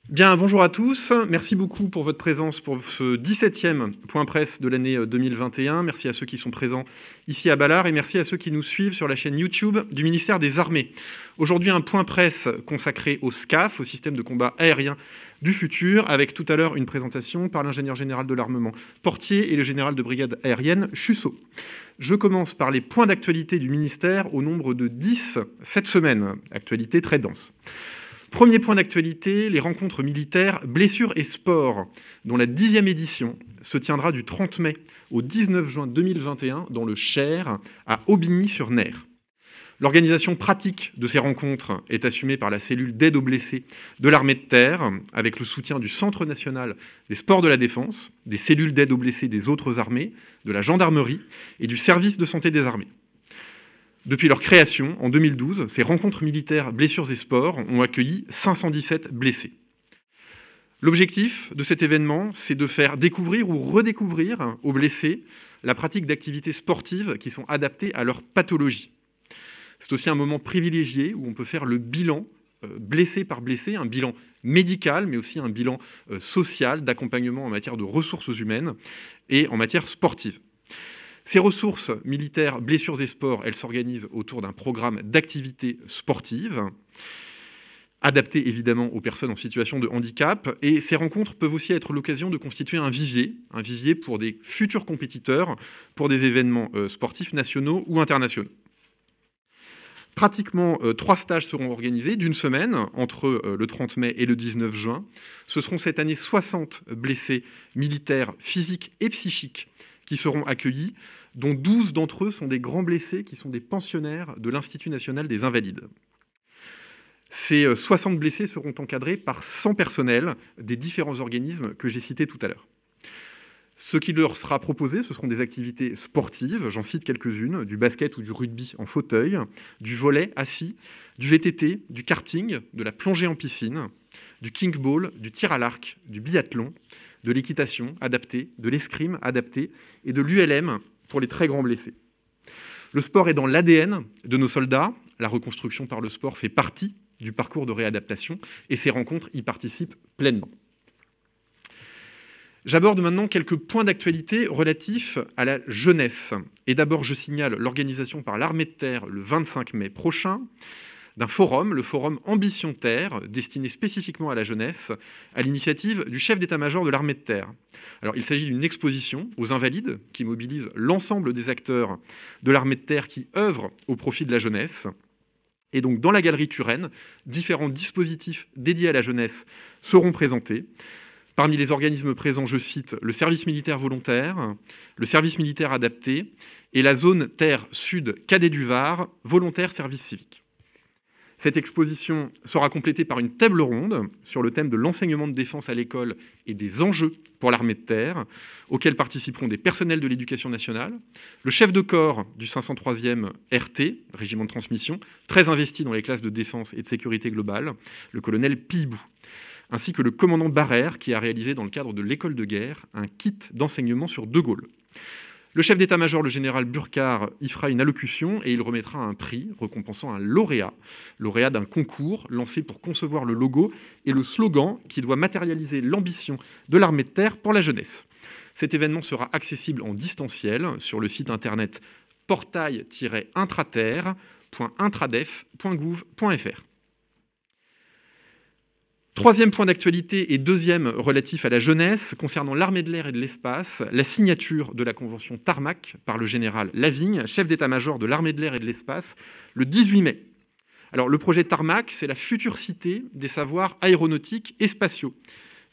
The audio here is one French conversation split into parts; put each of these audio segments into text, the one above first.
Bien, bonjour à tous. Merci beaucoup pour votre présence pour ce 17e point presse de l'année 2021. Merci à ceux qui sont présents ici à Ballard et merci à ceux qui nous suivent sur la chaîne YouTube du ministère des Armées. Aujourd'hui, un point presse consacré au SCAF, au système de combat aérien du futur, avec tout à l'heure une présentation par l'ingénieur général de l'armement Portier et le général de brigade aérienne Chussot. Je commence par les points d'actualité du ministère au nombre de 10 cette semaine. Actualité très dense. Premier point d'actualité, les rencontres militaires blessures et sport, dont la 10e édition se tiendra du 30 mai au 19 juin 2021 dans le Cher, à Aubigny-sur-Ner. L'organisation pratique de ces rencontres est assumée par la cellule d'aide aux blessés de l'armée de terre, avec le soutien du Centre national des sports de la défense, des cellules d'aide aux blessés des autres armées, de la gendarmerie et du service de santé des armées. Depuis leur création, en 2012, ces rencontres militaires blessures et sports ont accueilli 517 blessés. L'objectif de cet événement, c'est de faire découvrir ou redécouvrir aux blessés la pratique d'activités sportives qui sont adaptées à leur pathologie. C'est aussi un moment privilégié où on peut faire le bilan, blessé par blessé, un bilan médical, mais aussi un bilan social, d'accompagnement en matière de ressources humaines et en matière sportive. Ces ressources militaires, blessures et sports, elles s'organisent autour d'un programme d'activités sportives, adapté évidemment aux personnes en situation de handicap. Et ces rencontres peuvent aussi être l'occasion de constituer un vivier pour des futurs compétiteurs, pour des événements sportifs nationaux ou internationaux. Pratiquement 3 stages seront organisés d'une semaine, entre le 30 mai et le 19 juin. Ce seront cette année 60 blessés militaires physiques et psychiques qui seront accueillis, dont 12 d'entre eux sont des grands blessés qui sont des pensionnaires de l'Institut national des invalides. Ces 60 blessés seront encadrés par 100 personnels des différents organismes que j'ai cités tout à l'heure. Ce qui leur sera proposé, ce seront des activités sportives, j'en cite quelques-unes, du basket ou du rugby en fauteuil, du volley assis, du VTT, du karting, de la plongée en piscine, du kickball, du tir à l'arc, du biathlon, de l'équitation adaptée, de l'escrime adaptée et de l'ULM pour les très grands blessés. Le sport est dans l'ADN de nos soldats. La reconstruction par le sport fait partie du parcours de réadaptation et ces rencontres y participent pleinement. J'aborde maintenant quelques points d'actualité relatifs à la jeunesse. Et d'abord, je signale l'organisation par l'armée de terre le 25 mai prochain d'un forum, le forum Ambition Terre, destiné spécifiquement à la jeunesse, à l'initiative du chef d'état-major de l'armée de terre. Alors, il s'agit d'une exposition aux Invalides qui mobilise l'ensemble des acteurs de l'armée de terre qui œuvrent au profit de la jeunesse. Et donc, dans la galerie Turenne, différents dispositifs dédiés à la jeunesse seront présentés. Parmi les organismes présents, je cite le service militaire volontaire, le service militaire adapté et la zone Terre Sud Cadet du Var, volontaire service civique. Cette exposition sera complétée par une table ronde sur le thème de l'enseignement de défense à l'école et des enjeux pour l'armée de terre, auxquels participeront des personnels de l'éducation nationale, le chef de corps du 503e RT, régiment de transmission, très investi dans les classes de défense et de sécurité globale, le colonel Pibou, ainsi que le commandant Barrère, qui a réalisé dans le cadre de l'école de guerre un kit d'enseignement sur De Gaulle. Le chef d'état-major, le général Burkhardt, y fera une allocution et il remettra un prix récompensant un lauréat d'un concours lancé pour concevoir le logo et le slogan qui doit matérialiser l'ambition de l'armée de terre pour la jeunesse. Cet événement sera accessible en distanciel sur le site internet portail-intraterre.intradef.gouv.fr. Troisième point d'actualité et deuxième relatif à la jeunesse, concernant l'armée de l'air et de l'espace, la signature de la convention Tarmac par le général Lavigne, chef d'état-major de l'armée de l'air et de l'espace, le 18 mai. Alors, le projet Tarmac, c'est la future cité des savoirs aéronautiques et spatiaux.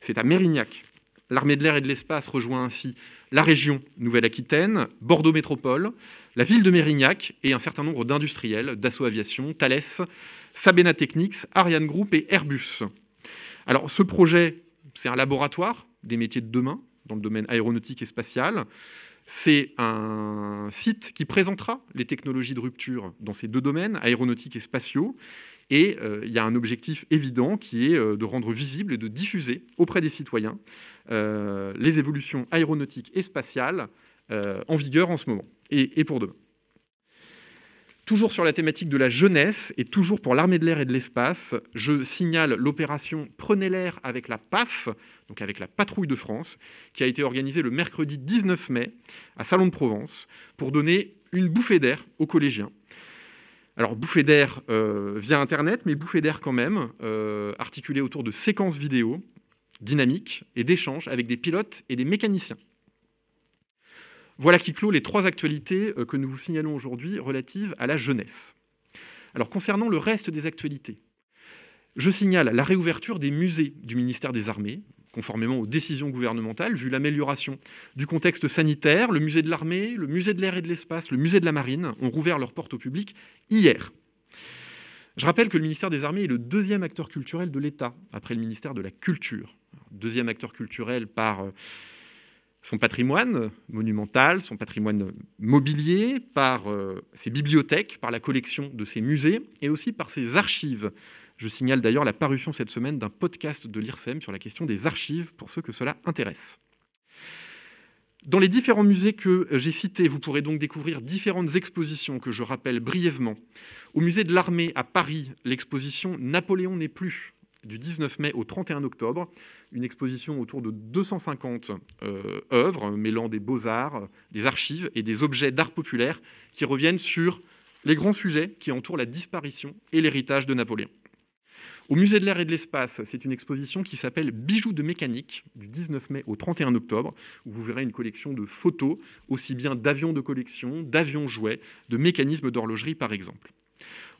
C'est à Mérignac. L'armée de l'air et de l'espace rejoint ainsi la région Nouvelle-Aquitaine, Bordeaux Métropole, la ville de Mérignac et un certain nombre d'industriels, Dassault Aviation, Thales, Sabena Technics, Ariane Group et Airbus. Alors, ce projet, c'est un laboratoire des métiers de demain dans le domaine aéronautique et spatial. C'est un site qui présentera les technologies de rupture dans ces deux domaines, aéronautiques et spatiaux. Et il y a un objectif évident qui est de rendre visible et de diffuser auprès des citoyens les évolutions aéronautiques et spatiales en vigueur en ce moment et pour demain. Toujours sur la thématique de la jeunesse et toujours pour l'armée de l'air et de l'espace, je signale l'opération Prenez l'air avec la PAF, donc avec la Patrouille de France, qui a été organisée le mercredi 19 mai à Salon de Provence pour donner une bouffée d'air aux collégiens. Alors, bouffée d'air via Internet, mais bouffée d'air quand même, articulée autour de séquences vidéo dynamiques et d'échanges avec des pilotes et des mécaniciens. Voilà qui clôt les 3 actualités que nous vous signalons aujourd'hui relatives à la jeunesse. Alors, concernant le reste des actualités, je signale la réouverture des musées du ministère des Armées, conformément aux décisions gouvernementales, vu l'amélioration du contexte sanitaire. Le musée de l'armée, le musée de l'air et de l'espace, le musée de la marine ont rouvert leurs portes au public hier. Je rappelle que le ministère des Armées est le 2e acteur culturel de l'État, après le ministère de la Culture. 2e acteur culturel par son patrimoine monumental, son patrimoine mobilier, par ses bibliothèques, par la collection de ses musées et aussi par ses archives. Je signale d'ailleurs la parution cette semaine d'un podcast de l'IRSEM sur la question des archives, pour ceux que cela intéresse. Dans les différents musées que j'ai cités, vous pourrez donc découvrir différentes expositions que je rappelle brièvement. Au musée de l'Armée à Paris, l'exposition « Napoléon n'est plus » du 19 mai au 31 octobre, une exposition autour de 250 œuvres mêlant des beaux-arts, des archives et des objets d'art populaire qui reviennent sur les grands sujets qui entourent la disparition et l'héritage de Napoléon. Au musée de l'air et de l'espace, c'est une exposition qui s'appelle « Bijoux de mécanique » du 19 mai au 31 octobre, où vous verrez une collection de photos, aussi bien d'avions de collection, d'avions jouets, de mécanismes d'horlogerie par exemple.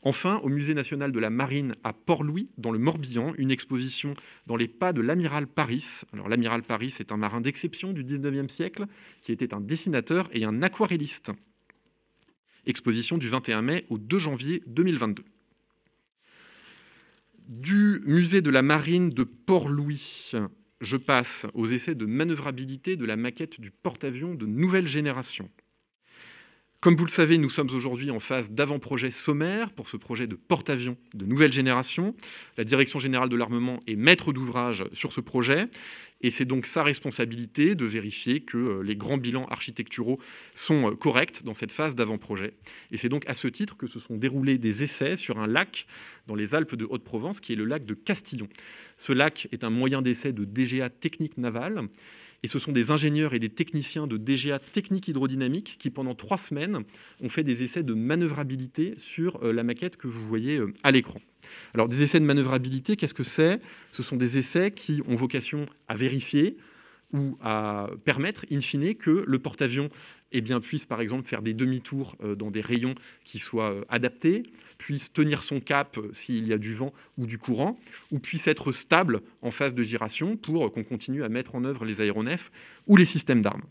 Enfin, au Musée national de la marine à Port-Louis, dans le Morbihan, une exposition dans les pas de l'amiral Paris. Alors, l'amiral Paris est un marin d'exception du 19e siècle, qui était un dessinateur et un aquarelliste. Exposition du 21 mai au 2 janvier 2022. Du musée de la marine de Port-Louis, je passe aux essais de manœuvrabilité de la maquette du porte-avions de nouvelle génération. Comme vous le savez, nous sommes aujourd'hui en phase d'avant-projet sommaire pour ce projet de porte-avions de nouvelle génération. La Direction générale de l'armement est maître d'ouvrage sur ce projet et c'est donc sa responsabilité de vérifier que les grands bilans architecturaux sont corrects dans cette phase d'avant-projet. Et c'est donc à ce titre que se sont déroulés des essais sur un lac dans les Alpes de Haute-Provence qui est le lac de Castillon. Ce lac est un moyen d'essai de DGA technique navale. Et ce sont des ingénieurs et des techniciens de DGA technique hydrodynamique qui, pendant 3 semaines, ont fait des essais de manœuvrabilité sur la maquette que vous voyez à l'écran. Alors, des essais de manœuvrabilité, qu'est-ce que c'est ? Ce sont des essais qui ont vocation à vérifier ou à permettre, in fine, que le porte-avions puisse, par exemple, faire des demi-tours dans des rayons qui soient adaptés, puisse tenir son cap s'il y a du vent ou du courant, ou puisse être stable en phase de giration pour qu'on continue à mettre en œuvre les aéronefs ou les systèmes d'armes.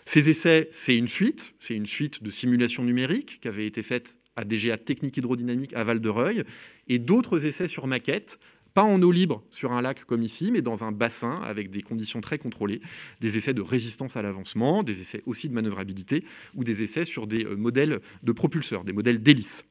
Ces essais, c'est une suite de simulations numériques qui avait été faite à DGA Technique Hydrodynamique à Val-de-Reuil, et d'autres essais sur maquette, pas en eau libre sur un lac comme ici, mais dans un bassin avec des conditions très contrôlées, des essais de résistance à l'avancement, des essais aussi de manœuvrabilité, ou des essais sur des modèles de propulseurs, des modèles d'hélices.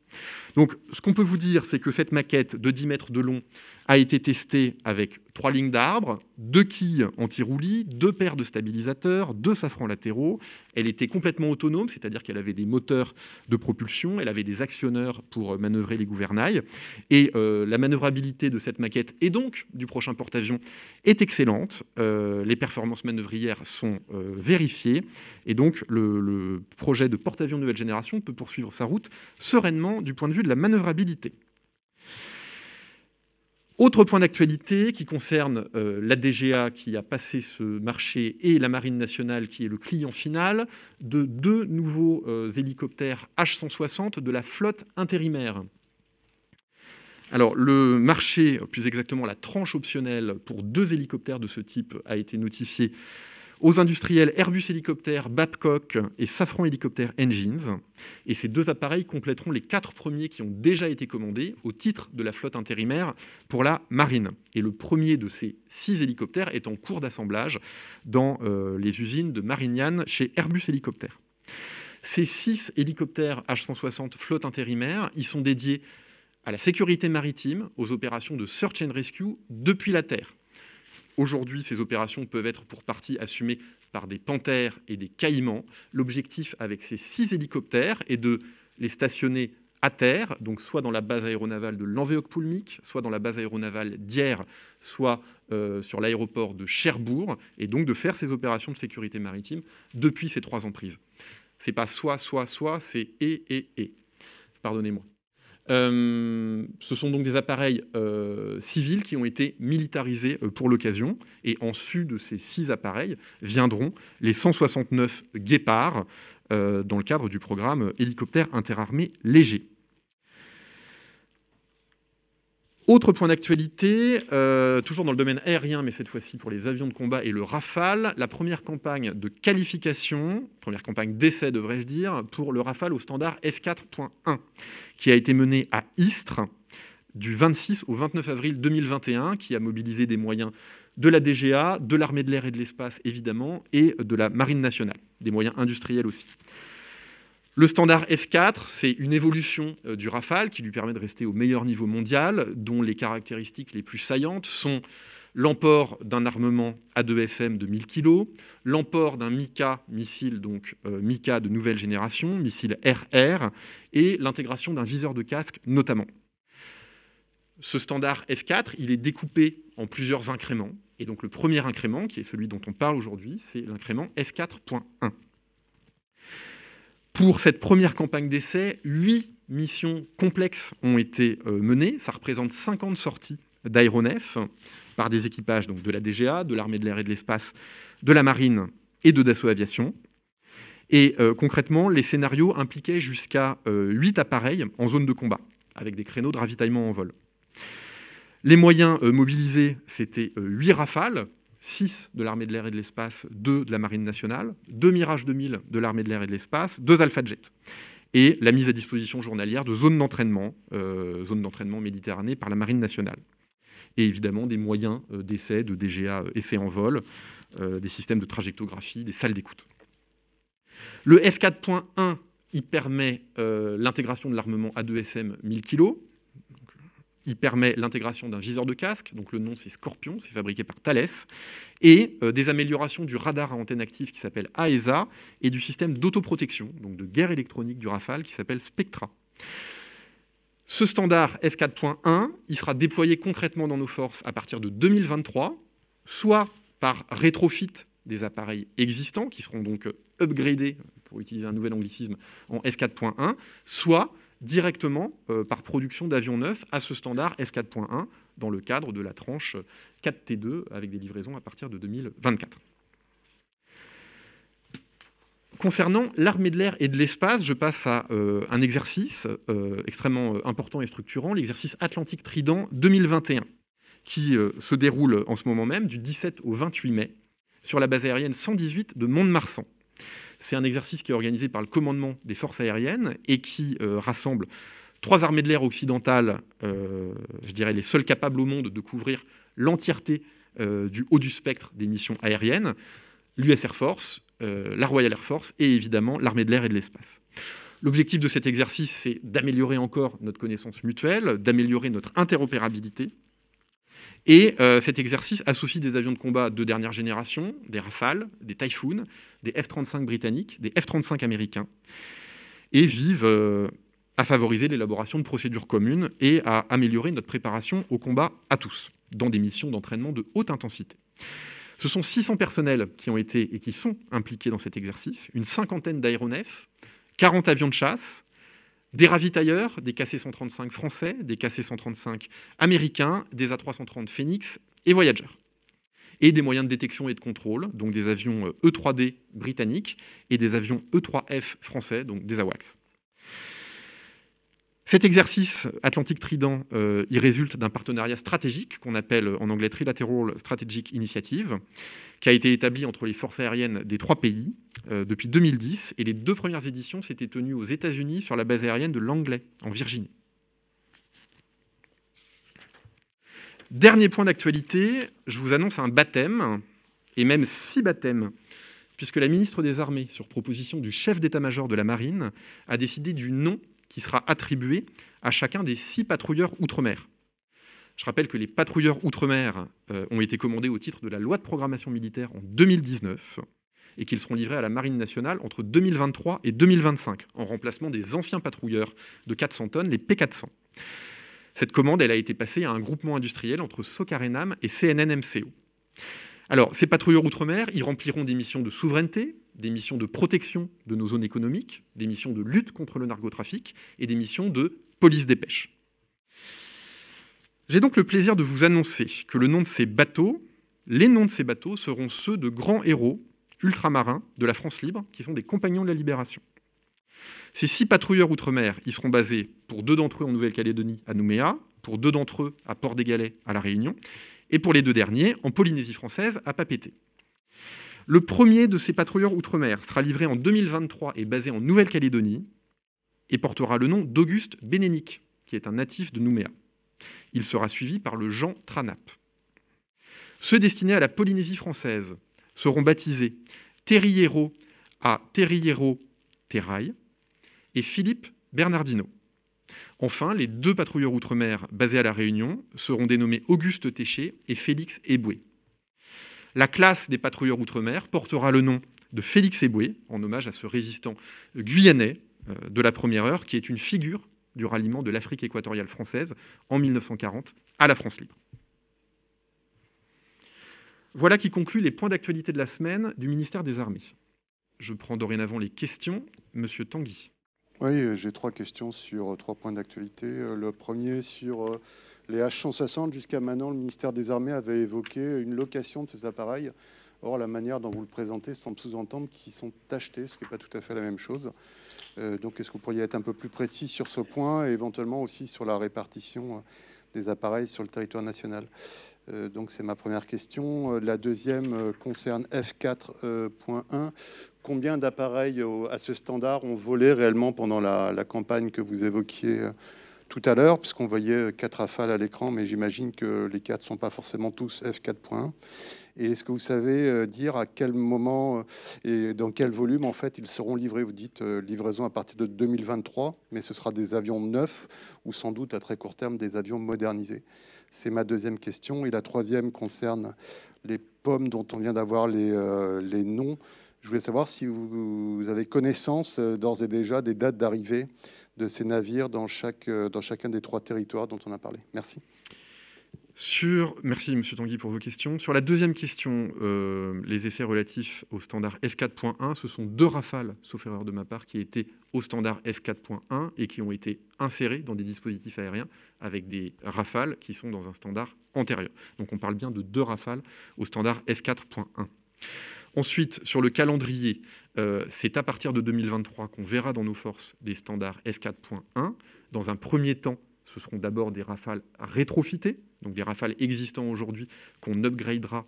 Donc, ce qu'on peut vous dire, c'est que cette maquette de 10 mètres de long a été testée avec 3 lignes d'arbres, 2 quilles anti-roulis, 2 paires de stabilisateurs, 2 safrans latéraux. Elle était complètement autonome, c'est-à-dire qu'elle avait des moteurs de propulsion, elle avait des actionneurs pour manœuvrer les gouvernails. Et la manœuvrabilité de cette maquette, et donc du prochain porte-avions, est excellente. Les performances manœuvrières sont vérifiées. Et donc, le projet de porte-avions nouvelle génération peut poursuivre sa route sereinement du point de vue de la manœuvrabilité. Autre point d'actualité qui concerne la DGA qui a passé ce marché et la Marine nationale qui est le client final de 2 nouveaux hélicoptères H-160 de la flotte intérimaire. Alors, le marché, plus exactement la tranche optionnelle pour 2 hélicoptères de ce type a été notifié aux industriels Airbus Hélicoptères, Babcock et Safran Helicopter Engines. Et ces 2 appareils compléteront les 4 premiers qui ont déjà été commandés au titre de la flotte intérimaire pour la marine. Et le premier de ces 6 hélicoptères est en cours d'assemblage dans les usines de Marignane chez Airbus Hélicoptères. Ces 6 hélicoptères H-160 flotte intérimaire, ils sont dédiés à la sécurité maritime, aux opérations de search and rescue depuis la terre. Aujourd'hui, ces opérations peuvent être pour partie assumées par des panthères et des caïmans. L'objectif avec ces 6 hélicoptères est de les stationner à terre, donc soit dans la base aéronavale de Languedoc-Poulmic, soit dans la base aéronavale d'Hyères, soit sur l'aéroport de Cherbourg, et donc de faire ces opérations de sécurité maritime depuis ces 3 emprises. C'est pas soit, c'est et. Pardonnez-moi. Ce sont donc des appareils civils qui ont été militarisés pour l'occasion, et en sus de ces 6 appareils viendront les 169 Guépards dans le cadre du programme hélicoptère interarmé léger. Autre point d'actualité, toujours dans le domaine aérien, mais cette fois-ci pour les avions de combat et le Rafale, la première campagne de qualification, première campagne d'essai devrais-je dire, pour le Rafale au standard F4.1, qui a été menée à Istres du 26 au 29 avril 2021, qui a mobilisé des moyens de la DGA, de l'armée de l'air et de l'espace évidemment, et de la Marine nationale, des moyens industriels aussi. Le standard F4, c'est une évolution du Rafale qui lui permet de rester au meilleur niveau mondial, dont les caractéristiques les plus saillantes sont l'emport d'un armement A2FM de 1000 kg, l'emport d'un MICA, missile donc MICA de nouvelle génération, missile RR, et l'intégration d'un viseur de casque notamment. Ce standard F4, il est découpé en plusieurs incréments, et donc le premier incrément, qui est celui dont on parle aujourd'hui, c'est l'incrément F4.1. Pour cette première campagne d'essai, 8 missions complexes ont été menées. Ça représente 50 sorties d'aéronefs par des équipages donc, de la DGA, de l'armée de l'air et de l'espace, de la marine et de Dassault Aviation. Et concrètement, les scénarios impliquaient jusqu'à 8 appareils en zone de combat, avec des créneaux de ravitaillement en vol. Les moyens mobilisés, c'était 8 Rafales, 6 de l'armée de l'air et de l'espace, 2 de la Marine nationale, 2 Mirage 2000 de l'armée de l'air et de l'espace, 2 Alpha Jet, et la mise à disposition journalière de zones d'entraînement Méditerranée par la Marine nationale. Et évidemment des moyens d'essai, de DGA essai en vol, des systèmes de trajectographie, des salles d'écoute. Le F4.1, il permet l'intégration de l'armement A2SM 1000 kg. Il permet l'intégration d'un viseur de casque, donc le nom c'est Scorpion, c'est fabriqué par Thales, et des améliorations du radar à antenne active qui s'appelle AESA, et du système d'autoprotection, donc de guerre électronique du Rafale qui s'appelle Spectra. Ce standard F4.1, il sera déployé concrètement dans nos forces à partir de 2023, soit par rétrofit des appareils existants, qui seront donc upgradés, pour utiliser un nouvel anglicisme, en F4.1, soit directement par production d'avions neufs à ce standard F4.1 dans le cadre de la tranche 4T2 avec des livraisons à partir de 2024. Concernant l'armée de l'air et de l'espace, je passe à un exercice extrêmement important et structurant, l'exercice Atlantique Trident 2021, qui se déroule en ce moment même du 17 au 28 mai sur la base aérienne 118 de Mont-de-Marsan. C'est un exercice qui est organisé par le commandement des forces aériennes et qui rassemble 3 armées de l'air occidentales, je dirais les seules capables au monde de couvrir l'entièreté du haut du spectre des missions aériennes, l'US Air Force, la Royal Air Force et évidemment l'armée de l'air et de l'espace. L'objectif de cet exercice, c'est d'améliorer encore notre connaissance mutuelle, d'améliorer notre interopérabilité. Et cet exercice associe des avions de combat de dernière génération, des Rafales, des Typhoon, des F-35 britanniques, des F-35 américains, et vise à favoriser l'élaboration de procédures communes et à améliorer notre préparation au combat à tous, dans des missions d'entraînement de haute intensité. Ce sont 600 personnels qui ont été et qui sont impliqués dans cet exercice, une cinquantaine d'aéronefs, 40 avions de chasse, des ravitailleurs, des KC-135 français, des KC-135 américains, des A330 Phoenix et Voyager. Et des moyens de détection et de contrôle, donc des avions E-3D britanniques et des avions E-3F français, donc des AWACS. Cet exercice Atlantique Trident, il résulte d'un partenariat stratégique qu'on appelle en anglais Trilateral Strategic Initiative, qui a été établi entre les forces aériennes des 3 pays depuis 2010, et les 2 premières éditions s'étaient tenues aux États-Unis sur la base aérienne de Langley, en Virginie. Dernier point d'actualité, je vous annonce un baptême, et même 6 baptêmes, puisque la ministre des Armées, sur proposition du chef d'état-major de la Marine, a décidé du nom qui sera attribué à chacun des 6 patrouilleurs outre-mer. Je rappelle que les patrouilleurs outre-mer ont été commandés au titre de la loi de programmation militaire en 2019 et qu'ils seront livrés à la Marine nationale entre 2023 et 2025, en remplacement des anciens patrouilleurs de 400 tonnes, les P400. Cette commande, elle a été passée à un groupement industriel entre Socarénam et CNN-MCO. Alors, ces patrouilleurs outre-mer, ils rempliront des missions de souveraineté, des missions de protection de nos zones économiques, des missions de lutte contre le narcotrafic et des missions de police des pêches. J'ai donc le plaisir de vous annoncer que les noms de ces bateaux seront ceux de grands héros ultramarins de la France libre, qui sont des compagnons de la libération. Ces 6 patrouilleurs outre-mer, ils seront basés pour 2 d'entre eux en Nouvelle-Calédonie, à Nouméa, pour 2 d'entre eux à Port-des-Galets, à La Réunion, et pour les 2 derniers, en Polynésie française, à Papeete. Le premier de ces patrouilleurs outre-mer sera livré en 2023 et basé en Nouvelle-Calédonie, et portera le nom d'Auguste Bénénic, qui est un natif de Nouméa. Il sera suivi par le Jean Tranap. Ceux destinés à la Polynésie française seront baptisés Terriero à Terriero Terrail et Philippe Bernardino. Enfin, les 2 patrouilleurs outre-mer basés à La Réunion seront dénommés Auguste Téché et Félix Eboué. La classe des patrouilleurs outre-mer portera le nom de Félix Eboué, en hommage à ce résistant guyanais de la première heure, qui est une figure du ralliement de l'Afrique équatoriale française en 1940 à la France libre. Voilà qui conclut les points d'actualité de la semaine du ministère des Armées. Je prends dorénavant les questions. Monsieur Tanguy. Oui, j'ai 3 questions sur 3 points d'actualité. Le premier sur les H160. Jusqu'à maintenant, le ministère des Armées avait évoqué une location de ces appareils. Or, la manière dont vous le présentez semble sous-entendre qu'ils sont achetés, ce qui n'est pas tout à fait la même chose. Donc, est-ce que vous pourriez être un peu plus précis sur ce point et éventuellement aussi sur la répartition des appareils sur le territoire national? Donc, c'est ma première question. La deuxième concerne F4.1. Combien d'appareils à ce standard ont volé réellement pendant la campagne que vous évoquiez tout à l'heure, puisqu'on voyait 4 Rafales à l'écran, mais j'imagine que les 4 ne sont pas forcément tous F4.1. Et est-ce que vous savez dire à quel moment et dans quel volume, en fait, ils seront livrés? Vous dites livraison à partir de 2023, mais ce sera des avions neufs ou sans doute à très court terme des avions modernisés. C'est ma deuxième question. Et la troisième concerne les pommes dont on vient d'avoir les noms. Je voulais savoir si vous avez connaissance d'ores et déjà des dates d'arrivée de ces navires dans chacun des 3 territoires dont on a parlé. Merci. Merci, M. Tanguy, pour vos questions. Sur la deuxième question, les essais relatifs au standard F4.1, ce sont 2 Rafales, sauf erreur de ma part, qui étaient au standard F4.1 et qui ont été insérés dans des dispositifs aériens avec des Rafales qui sont dans un standard antérieur. Donc on parle bien de 2 Rafales au standard F4.1. Ensuite, sur le calendrier, c'est à partir de 2023 qu'on verra dans nos forces des standards F4.1. Dans un premier temps, ce seront d'abord des Rafales rétrofités, donc des Rafales existants aujourd'hui qu'on upgradera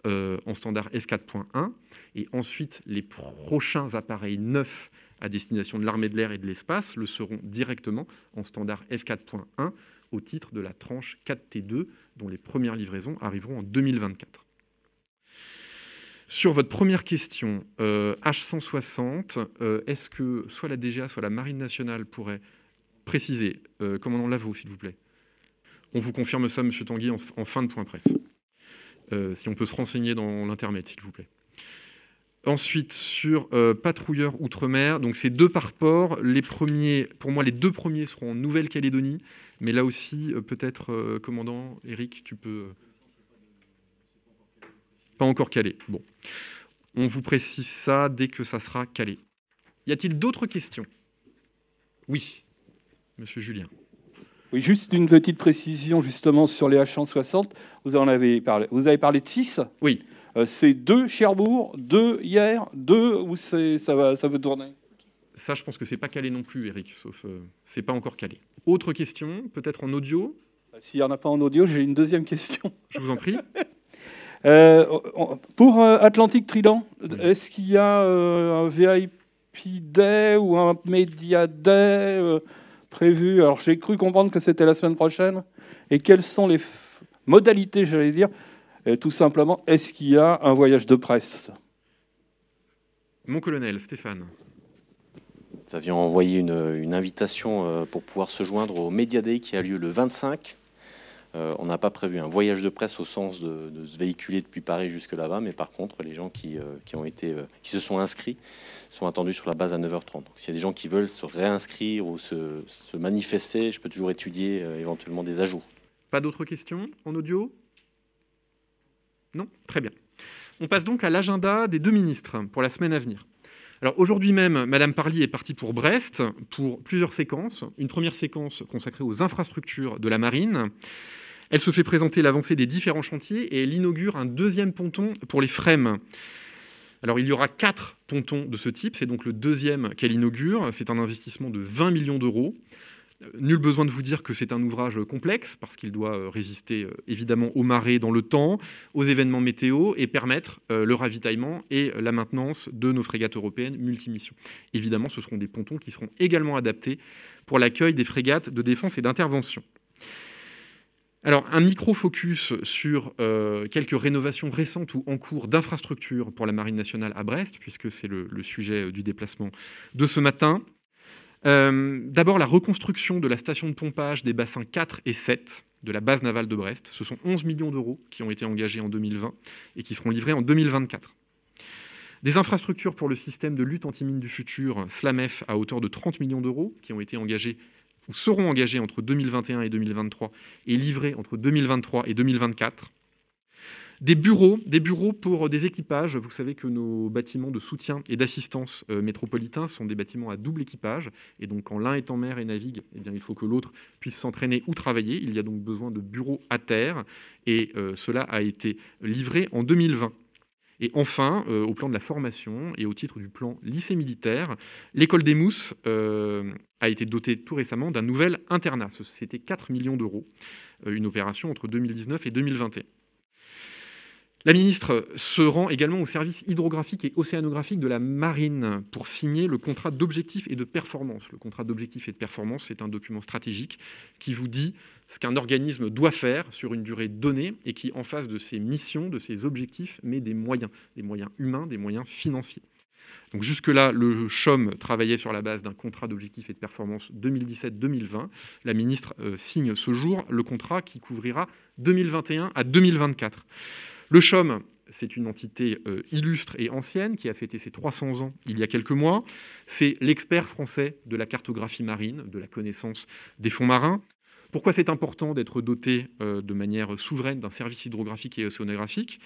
en standard F4.1. Et ensuite, les prochains appareils neufs à destination de l'armée de l'air et de l'espace le seront directement en standard F4.1 au titre de la tranche 4T2, dont les premières livraisons arriveront en 2024. Sur votre première question, H160, est-ce que soit la DGA, soit la Marine nationale pourrait préciser, commandant Lavaux, s'il vous plaît? On vous confirme ça, M. Tanguy, en fin de point presse. Si on peut se renseigner dans l'internet, s'il vous plaît. Ensuite, sur patrouilleurs outre-mer, donc c'est 2 par port. Pour moi, les 2 premiers seront en Nouvelle-Calédonie, mais là aussi, peut-être, commandant Éric, tu peux... Pas encore calé. Bon. On vous précise ça dès que ça sera calé. Y a-t-il d'autres questions? Oui, Monsieur Julien. Oui, juste une petite précision justement sur les H160. Vous avez parlé de 6. Oui. C'est 2 Cherbourg, 2 hier, 2 ou ça veut tourner? Ça, je pense que c'est pas calé non plus, Eric, sauf c'est pas encore calé. Autre question, peut-être en audio? S'il n'y en a pas en audio, j'ai une deuxième question. Je vous en prie. Pour Atlantique Trident, est-ce qu'il y a un VIP Day ou un Media Day prévu? Alors, j'ai cru comprendre que c'était la semaine prochaine. Et quelles sont les modalités, j'allais dire? Et tout simplement, est-ce qu'il y a un voyage de presse? Mon colonel, Stéphane. Nous avions envoyé une invitation pour pouvoir se joindre au Media Day qui a lieu le 25 On n'a pas prévu un voyage de presse au sens de se véhiculer depuis Paris jusque là-bas, mais par contre, les gens qui se sont inscrits sont attendus sur la base à 9h30. Donc, s'il y a des gens qui veulent se réinscrire ou se manifester, je peux toujours étudier éventuellement des ajouts. Pas d'autres questions en audio? Non? Très bien. On passe donc à l'agenda des 2 ministres pour la semaine à venir. Alors aujourd'hui même, Madame Parly est partie pour Brest pour plusieurs séquences. Une première séquence consacrée aux infrastructures de la marine. Elle se fait présenter l'avancée des différents chantiers et elle inaugure un 2e ponton pour les FREMM. Alors il y aura 4 pontons de ce type, c'est donc le 2e qu'elle inaugure. C'est un investissement de 20 millions d'euros. Nul besoin de vous dire que c'est un ouvrage complexe, parce qu'il doit résister évidemment aux marées dans le temps, aux événements météo, et permettre le ravitaillement et la maintenance de nos frégates européennes multimissions. Évidemment, ce seront des pontons qui seront également adaptés pour l'accueil des frégates de défense et d'intervention. Alors, un micro-focus sur quelques rénovations récentes ou en cours d'infrastructures pour la Marine nationale à Brest, puisque c'est le sujet du déplacement de ce matin. D'abord, la reconstruction de la station de pompage des bassins 4 et 7 de la base navale de Brest. Ce sont 11 millions d'euros qui ont été engagés en 2020 et qui seront livrés en 2024. Des infrastructures pour le système de lutte anti-mine du futur, SLAMEF, à hauteur de 30 millions d'euros, qui ont été engagés ou seront engagés entre 2021 et 2023 et livrés entre 2023 et 2024. Des bureaux pour des équipages. Vous savez que nos bâtiments de soutien et d'assistance métropolitains sont des bâtiments à double équipage. Et donc, quand l'un est en mer et navigue, eh bien, il faut que l'autre puisse s'entraîner ou travailler. Il y a donc besoin de bureaux à terre. Et cela a été livré en 2020. Et enfin, au plan de la formation et au titre du plan lycée militaire, l'école des Mousses a été dotée tout récemment d'un nouvel internat. C'était 4 millions d'euros, une opération entre 2019 et 2021. La ministre se rend également au service hydrographique et océanographique de la marine pour signer le contrat d'objectifs et de performance. Le contrat d'objectifs et de performance, c'est un document stratégique qui vous dit ce qu'un organisme doit faire sur une durée donnée et qui, en face de ses missions, de ses objectifs, met des moyens humains, des moyens financiers. Donc jusque-là, le CHOM travaillait sur la base d'un contrat d'objectifs et de performance 2017-2020. La ministre signe ce jour le contrat qui couvrira 2021 à 2024. Le CHOM, c'est une entité illustre et ancienne qui a fêté ses 300 ans il y a quelques mois. C'est l'expert français de la cartographie marine, de la connaissance des fonds marins. Pourquoi c'est important d'être doté de manière souveraine d'un service hydrographique et océanographique ?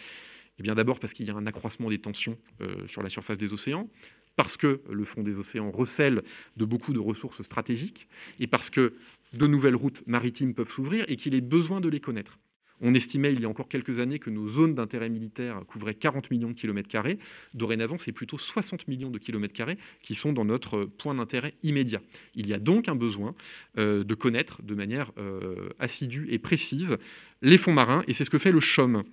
Eh bien d'abord parce qu'il y a un accroissement des tensions sur la surface des océans, parce que le fond des océans recèle de beaucoup de ressources stratégiques, et parce que de nouvelles routes maritimes peuvent s'ouvrir et qu'il est besoin de les connaître. On estimait il y a encore quelques années que nos zones d'intérêt militaire couvraient 40 millions de kilomètres carrés. Dorénavant, c'est plutôt 60 millions de kilomètres carrés qui sont dans notre point d'intérêt immédiat. Il y a donc un besoin de connaître de manière assidue et précise les fonds marins, et c'est ce que fait le CHOM.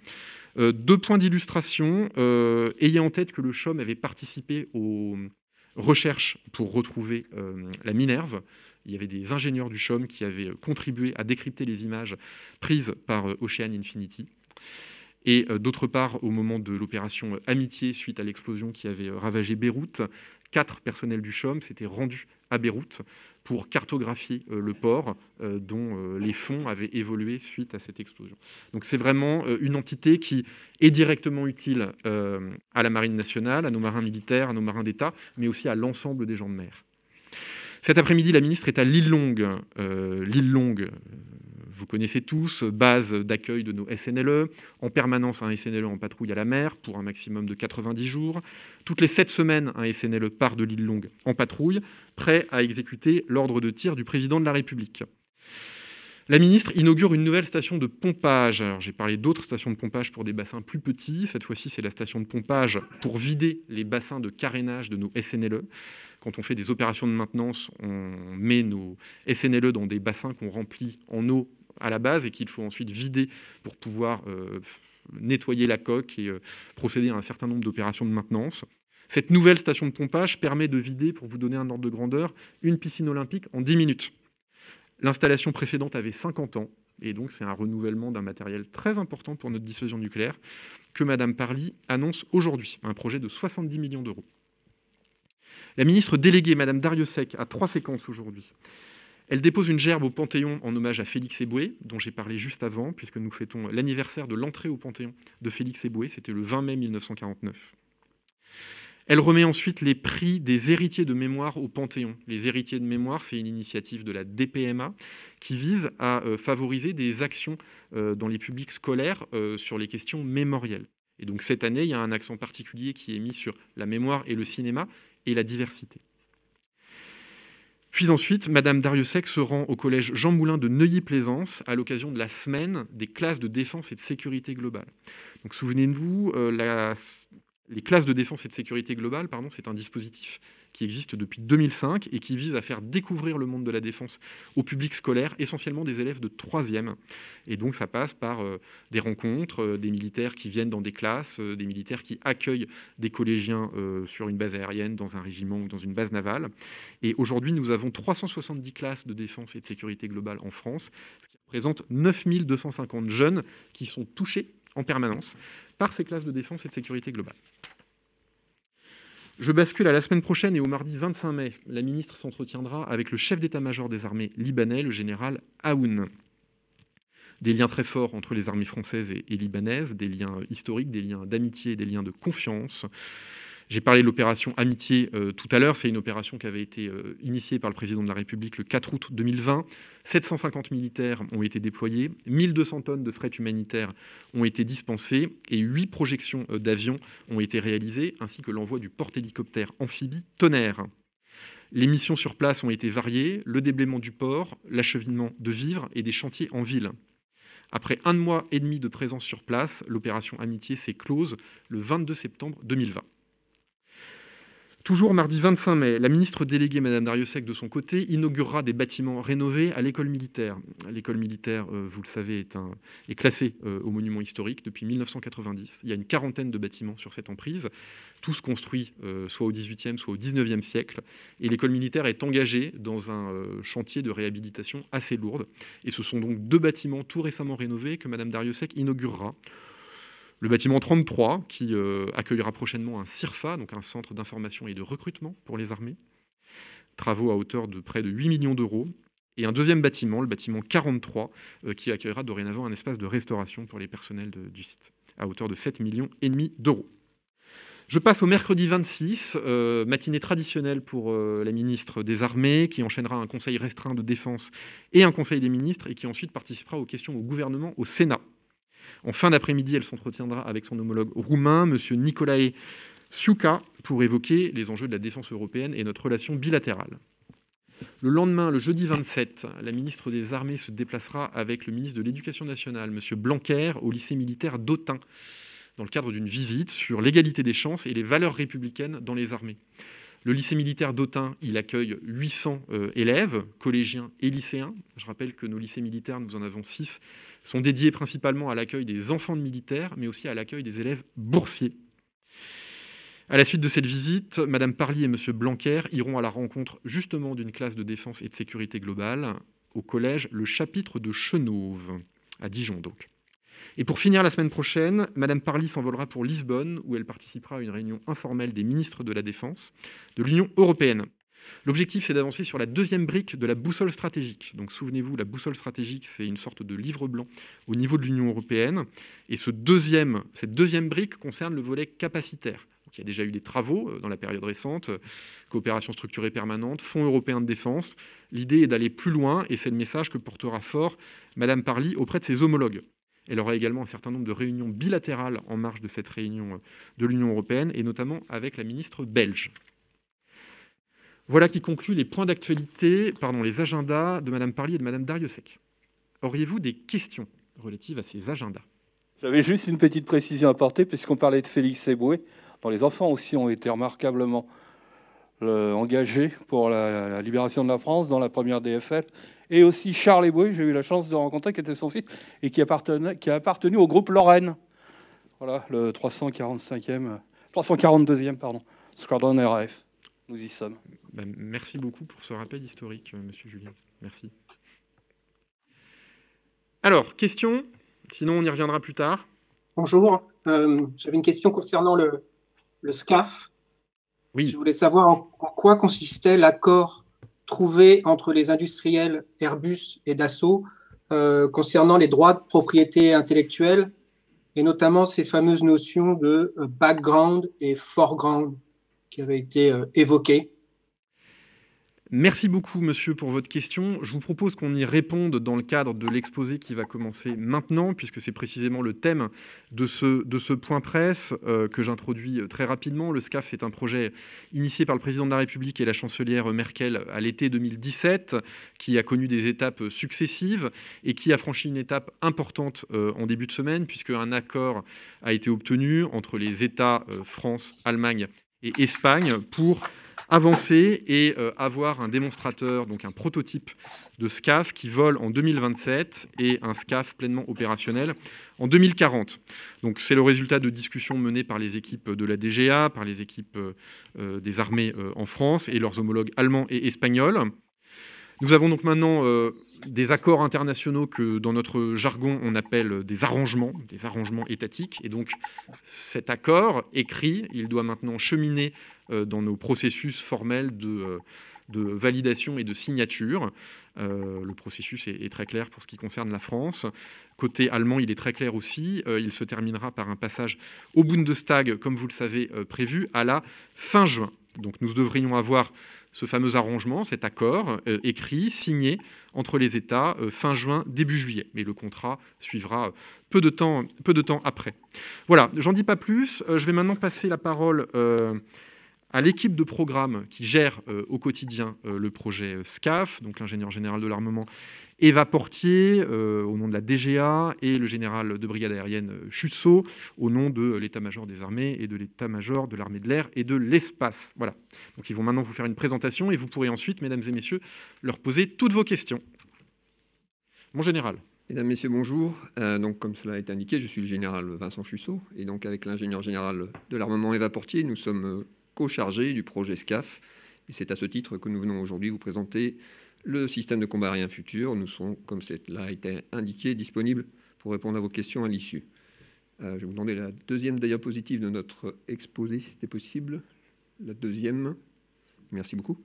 2 points d'illustration. Ayez en tête que le CHOM avait participé aux recherches pour retrouver la Minerve. Il y avait des ingénieurs du CHOM qui avaient contribué à décrypter les images prises par Ocean Infinity. Et d'autre part, au moment de l'opération Amitié, suite à l'explosion qui avait ravagé Beyrouth, 4 personnels du CHOM s'étaient rendus à Beyrouth pour cartographier le port dont les fonds avaient évolué suite à cette explosion. Donc c'est vraiment une entité qui est directement utile à la Marine nationale, à nos marins militaires, à nos marins d'État, mais aussi à l'ensemble des gens de mer. Cet après-midi, la ministre est à l'île Longue. L'île Longue, vous connaissez tous, base d'accueil de nos SNLE, en permanence un SNLE en patrouille à la mer pour un maximum de 90 jours. Toutes les 7 semaines, un SNLE part de l'île Longue en patrouille, prêt à exécuter l'ordre de tir du président de la République. La ministre inaugure une nouvelle station de pompage. Alors, j'ai parlé d'autres stations de pompage pour des bassins plus petits. Cette fois-ci, c'est la station de pompage pour vider les bassins de carénage de nos SNLE. Quand on fait des opérations de maintenance, on met nos SNLE dans des bassins qu'on remplit en eau à la base et qu'il faut ensuite vider pour pouvoir nettoyer la coque et procéder à un certain nombre d'opérations de maintenance. Cette nouvelle station de pompage permet de vider, pour vous donner un ordre de grandeur, une piscine olympique en 10 minutes. L'installation précédente avait 50 ans, et donc c'est un renouvellement d'un matériel très important pour notre dissuasion nucléaire que Madame Parly annonce aujourd'hui, un projet de 70 millions d'euros. La ministre déléguée, Madame Darrieussecq, a 3 séquences aujourd'hui. Elle dépose une gerbe au Panthéon en hommage à Félix Éboué, dont j'ai parlé juste avant, puisque nous fêtons l'anniversaire de l'entrée au Panthéon de Félix Éboué, c'était le 20 mai 1949. Elle remet ensuite les prix des héritiers de mémoire au Panthéon. Les héritiers de mémoire, c'est une initiative de la DPMA qui vise à favoriser des actions dans les publics scolaires sur les questions mémorielles. Et donc cette année, il y a un accent particulier qui est mis sur la mémoire et le cinéma et la diversité. Puis ensuite, Madame Darrieussecq se rend au collège Jean Moulin de Neuilly-Plaisance à l'occasion de la semaine des classes de défense et de sécurité globale. Donc souvenez-vous, les classes de défense et de sécurité globale, c'est un dispositif qui existe depuis 2005 et qui vise à faire découvrir le monde de la défense au public scolaire, essentiellement des élèves de 3e. Et donc ça passe par des rencontres, des militaires qui viennent dans des classes, des militaires qui accueillent des collégiens sur une base aérienne, dans un régiment ou dans une base navale. Et aujourd'hui, nous avons 370 classes de défense et de sécurité globale en France, ce qui représente 9250 jeunes qui sont touchés en permanence par ces classes de défense et de sécurité globale. Je bascule à la semaine prochaine et au mardi 25 mai, la ministre s'entretiendra avec le chef d'état-major des armées libanais, le général Aoun. Des liens très forts entre les armées françaises et libanaises, des liens historiques, des liens d'amitié, des liens de confiance. J'ai parlé de l'opération Amitié tout à l'heure. C'est une opération qui avait été initiée par le président de la République le 4 août 2020. 750 militaires ont été déployés, 1200 tonnes de fret humanitaire ont été dispensées et 8 projections d'avions ont été réalisées, ainsi que l'envoi du porte-hélicoptère amphibie Tonnerre. Les missions sur place ont été variées, le déblaiement du port, l'acheminement de vivres et des chantiers en ville. Après 1 mois et demi de présence sur place, l'opération Amitié s'est close le 22 septembre 2020. Toujours mardi 25 mai, la ministre déléguée, Madame Darrieussecq, de son côté, inaugurera des bâtiments rénovés à l'école militaire. L'école militaire, vous le savez, est classée au monument historique depuis 1990. Il y a une quarantaine de bâtiments sur cette emprise, tous construits soit au XVIIIe, soit au XIXe siècle. Et l'école militaire est engagée dans un chantier de réhabilitation assez lourde. Et ce sont donc 2 bâtiments tout récemment rénovés que Madame Darrieussecq inaugurera. Le bâtiment 33, qui accueillera prochainement un CIRFA, donc un centre d'information et de recrutement pour les armées. Travaux à hauteur de près de 8 millions d'euros. Et un deuxième bâtiment, le bâtiment 43, qui accueillera dorénavant un espace de restauration pour les personnels du site, à hauteur de 7,5 millions d'euros. Je passe au mercredi 26, matinée traditionnelle pour la ministre des Armées, qui enchaînera un conseil restreint de défense et un conseil des ministres, et qui ensuite participera aux questions au gouvernement au Sénat. En fin d'après-midi, elle s'entretiendra avec son homologue roumain, M. Nicolae Ciuca, pour évoquer les enjeux de la défense européenne et notre relation bilatérale. Le lendemain, le jeudi 27, la ministre des Armées se déplacera avec le ministre de l'Éducation nationale, M. Blanquer, au lycée militaire d'Autun, dans le cadre d'une visite sur l'égalité des chances et les valeurs républicaines dans les armées. Le lycée militaire d'Autun, il accueille 800 élèves, collégiens et lycéens. Je rappelle que nos lycées militaires, nous en avons 6, sont dédiés principalement à l'accueil des enfants de militaires, mais aussi à l'accueil des élèves boursiers. À la suite de cette visite, Mme Parly et M. Blanquer iront à la rencontre justement d'une classe de défense et de sécurité globale au collège Le Chapitre de Chenauve, à Dijon donc. Et pour finir la semaine prochaine, Mme Parly s'envolera pour Lisbonne, où elle participera à une réunion informelle des ministres de la Défense de l'Union européenne. L'objectif, c'est d'avancer sur la 2e brique de la boussole stratégique. Donc souvenez-vous, la boussole stratégique, c'est une sorte de livre blanc au niveau de l'Union européenne. Et cette 2e brique concerne le volet capacitaire. Donc, il y a déjà eu des travaux dans la période récente, coopération structurée permanente, Fonds européen de défense. L'idée est d'aller plus loin, et c'est le message que portera fort Mme Parly auprès de ses homologues. Elle aura également un certain nombre de réunions bilatérales en marge de cette réunion de l'Union européenne, et notamment avec la ministre belge. Voilà qui conclut les points d'actualité, les agendas de Mme Parly et de Mme Darrieussecq. Auriez-vous des questions relatives à ces agendas? J'avais juste une petite précision à apporter, puisqu'on parlait de Félix Éboué. Les enfants aussi ont été remarquablement engagés pour la libération de la France dans la première DFL. Et aussi Charles Éboué, j'ai eu la chance de rencontrer, qui était son fils, et qui a appartenu au groupe Lorraine. Voilà, le 342e Squadron RAF. Nous y sommes. Merci beaucoup pour ce rappel historique, Monsieur Julien. Merci. Alors, question, sinon on y reviendra plus tard. Bonjour, j'avais une question concernant le SCAF. Oui. Je voulais savoir en quoi consistait l'accord trouvée entre les industriels Airbus et Dassault concernant les droits de propriété intellectuelle et notamment ces fameuses notions de background et foreground qui avaient été évoquées. Merci beaucoup, monsieur, pour votre question. Je vous propose qu'on y réponde dans le cadre de l'exposé qui va commencer maintenant, puisque c'est précisément le thème de ce point presse que j'introduis très rapidement. Le SCAF, c'est un projet initié par le président de la République et la chancelière Merkel à l'été 2017, qui a connu des étapes successives et qui a franchi une étape importante en début de semaine, puisque un accord a été obtenu entre les États France, Allemagne et Espagne pour avancer et avoir un démonstrateur, donc un prototype de SCAF qui vole en 2027 et un SCAF pleinement opérationnel en 2040. Donc c'est le résultat de discussions menées par les équipes de la DGA, par les équipes des armées en France et leurs homologues allemands et espagnols. Nous avons donc maintenant des accords internationaux que dans notre jargon on appelle des arrangements étatiques. Et donc cet accord écrit, il doit maintenant cheminer dans nos processus formels de validation et de signature. Le processus est très clair pour ce qui concerne la France. Côté allemand, il est très clair aussi. Il se terminera par un passage au Bundestag, comme vous le savez, prévu à la fin juin. Donc nous devrions avoir ce fameux arrangement, cet accord écrit, signé entre les États fin juin, début juillet. Mais le contrat suivra peu de temps après. Voilà, j'en dis pas plus. Je vais maintenant passer la parole à l'équipe de programme qui gère au quotidien le projet SCAF, donc l'ingénieur général de l'armement Eva Portier, au nom de la DGA, et le général de brigade aérienne Chusseau, au nom de l'état-major des armées et de l'état-major de l'armée de l'air et de l'espace. Voilà. Donc ils vont maintenant vous faire une présentation et vous pourrez ensuite, mesdames et messieurs, leur poser toutes vos questions. Mon général. Mesdames, Messieurs, bonjour. Donc, comme cela a été indiqué, je suis le général Vincent Chusseau, et donc avec l'ingénieur général de l'armement Eva Portier, nous sommes co-chargés du projet SCAF, et c'est à ce titre que nous venons aujourd'hui vous présenter le système de combat aérien futur. Nous serons, comme cela a été indiqué, disponibles pour répondre à vos questions à l'issue. Je vais vous demander la deuxième diapositive de notre exposé, si c'était possible. La deuxième. Merci beaucoup.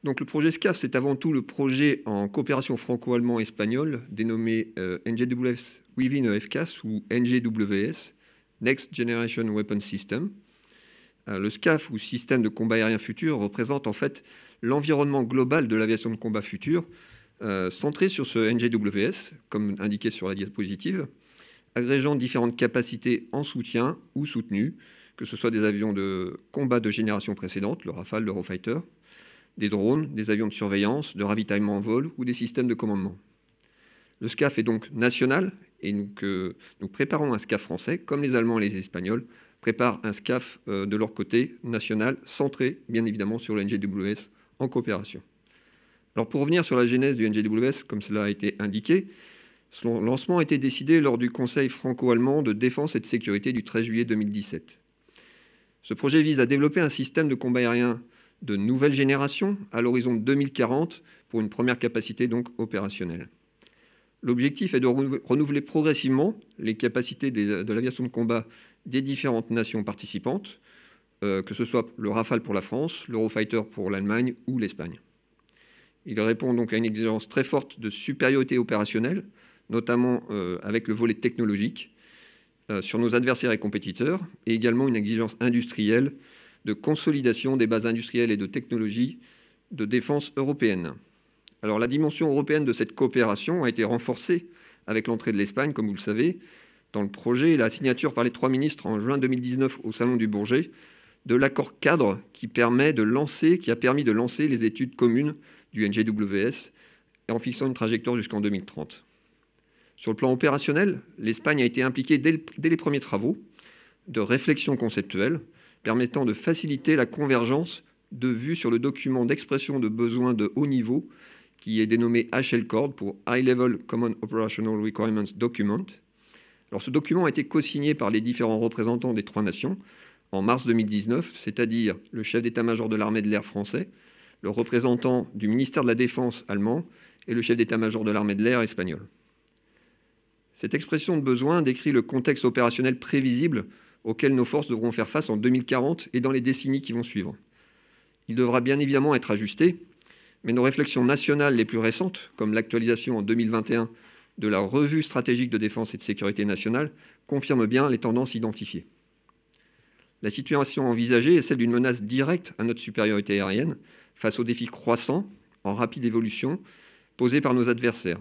Donc le projet SCAF, c'est avant tout le projet en coopération franco-allemand-espagnole, dénommé NGWS Within a FCAS ou NGWS, Next Generation Weapon System. Le SCAF, ou système de combat aérien futur, représente en fait l'environnement global de l'aviation de combat futur, centré sur ce NGWS, comme indiqué sur la diapositive, agrégeant différentes capacités en soutien ou soutenues, que ce soit des avions de combat de génération précédente, le Rafale, l'Eurofighter, des drones, des avions de surveillance, de ravitaillement en vol ou des systèmes de commandement. Le SCAF est donc national et nous préparons un SCAF français, comme les Allemands et les Espagnols préparent un SCAF de leur côté national, centré bien évidemment sur le NGWS en coopération. Alors pour revenir sur la genèse du NGWS, comme cela a été indiqué, son lancement a été décidé lors du Conseil franco-allemand de défense et de sécurité du 13 juillet 2017. Ce projet vise à développer un système de combat aérien de nouvelle génération à l'horizon de 2040 pour une première capacité donc opérationnelle. L'objectif est de renouveler progressivement les capacités de l'aviation de combat des différentes nations participantes, que ce soit le Rafale pour la France, l'Eurofighter pour l'Allemagne ou l'Espagne. Il répond donc à une exigence très forte de supériorité opérationnelle, notamment avec le volet technologique, sur nos adversaires et compétiteurs, et également une exigence industrielle de consolidation des bases industrielles et de technologie de défense européenne. Alors la dimension européenne de cette coopération a été renforcée avec l'entrée de l'Espagne, comme vous le savez, dans le projet et la signature par les 3 ministres en juin 2019 au Salon du Bourget de l'accord cadre qui a permis de lancer les études communes du NGWS en fixant une trajectoire jusqu'en 2030. Sur le plan opérationnel, l'Espagne a été impliquée dès les premiers travaux de réflexion conceptuelle permettant de faciliter la convergence de vues sur le document d'expression de besoins de haut niveau qui est dénommé HLCORD pour High Level Common Operational Requirements Document. Alors, ce document a été co-signé par les différents représentants des 3 nations en mars 2019, c'est-à-dire le chef d'état-major de l'armée de l'air français, le représentant du ministère de la Défense allemand et le chef d'état-major de l'armée de l'air espagnol. Cette expression de besoin décrit le contexte opérationnel prévisible auquel nos forces devront faire face en 2040 et dans les décennies qui vont suivre. Il devra bien évidemment être ajusté Mais nos réflexions nationales les plus récentes, comme l'actualisation en 2021 de la revue stratégique de défense et de sécurité nationale, confirment bien les tendances identifiées. La situation envisagée est celle d'une menace directe à notre supériorité aérienne face aux défis croissants, en rapide évolution, posés par nos adversaires.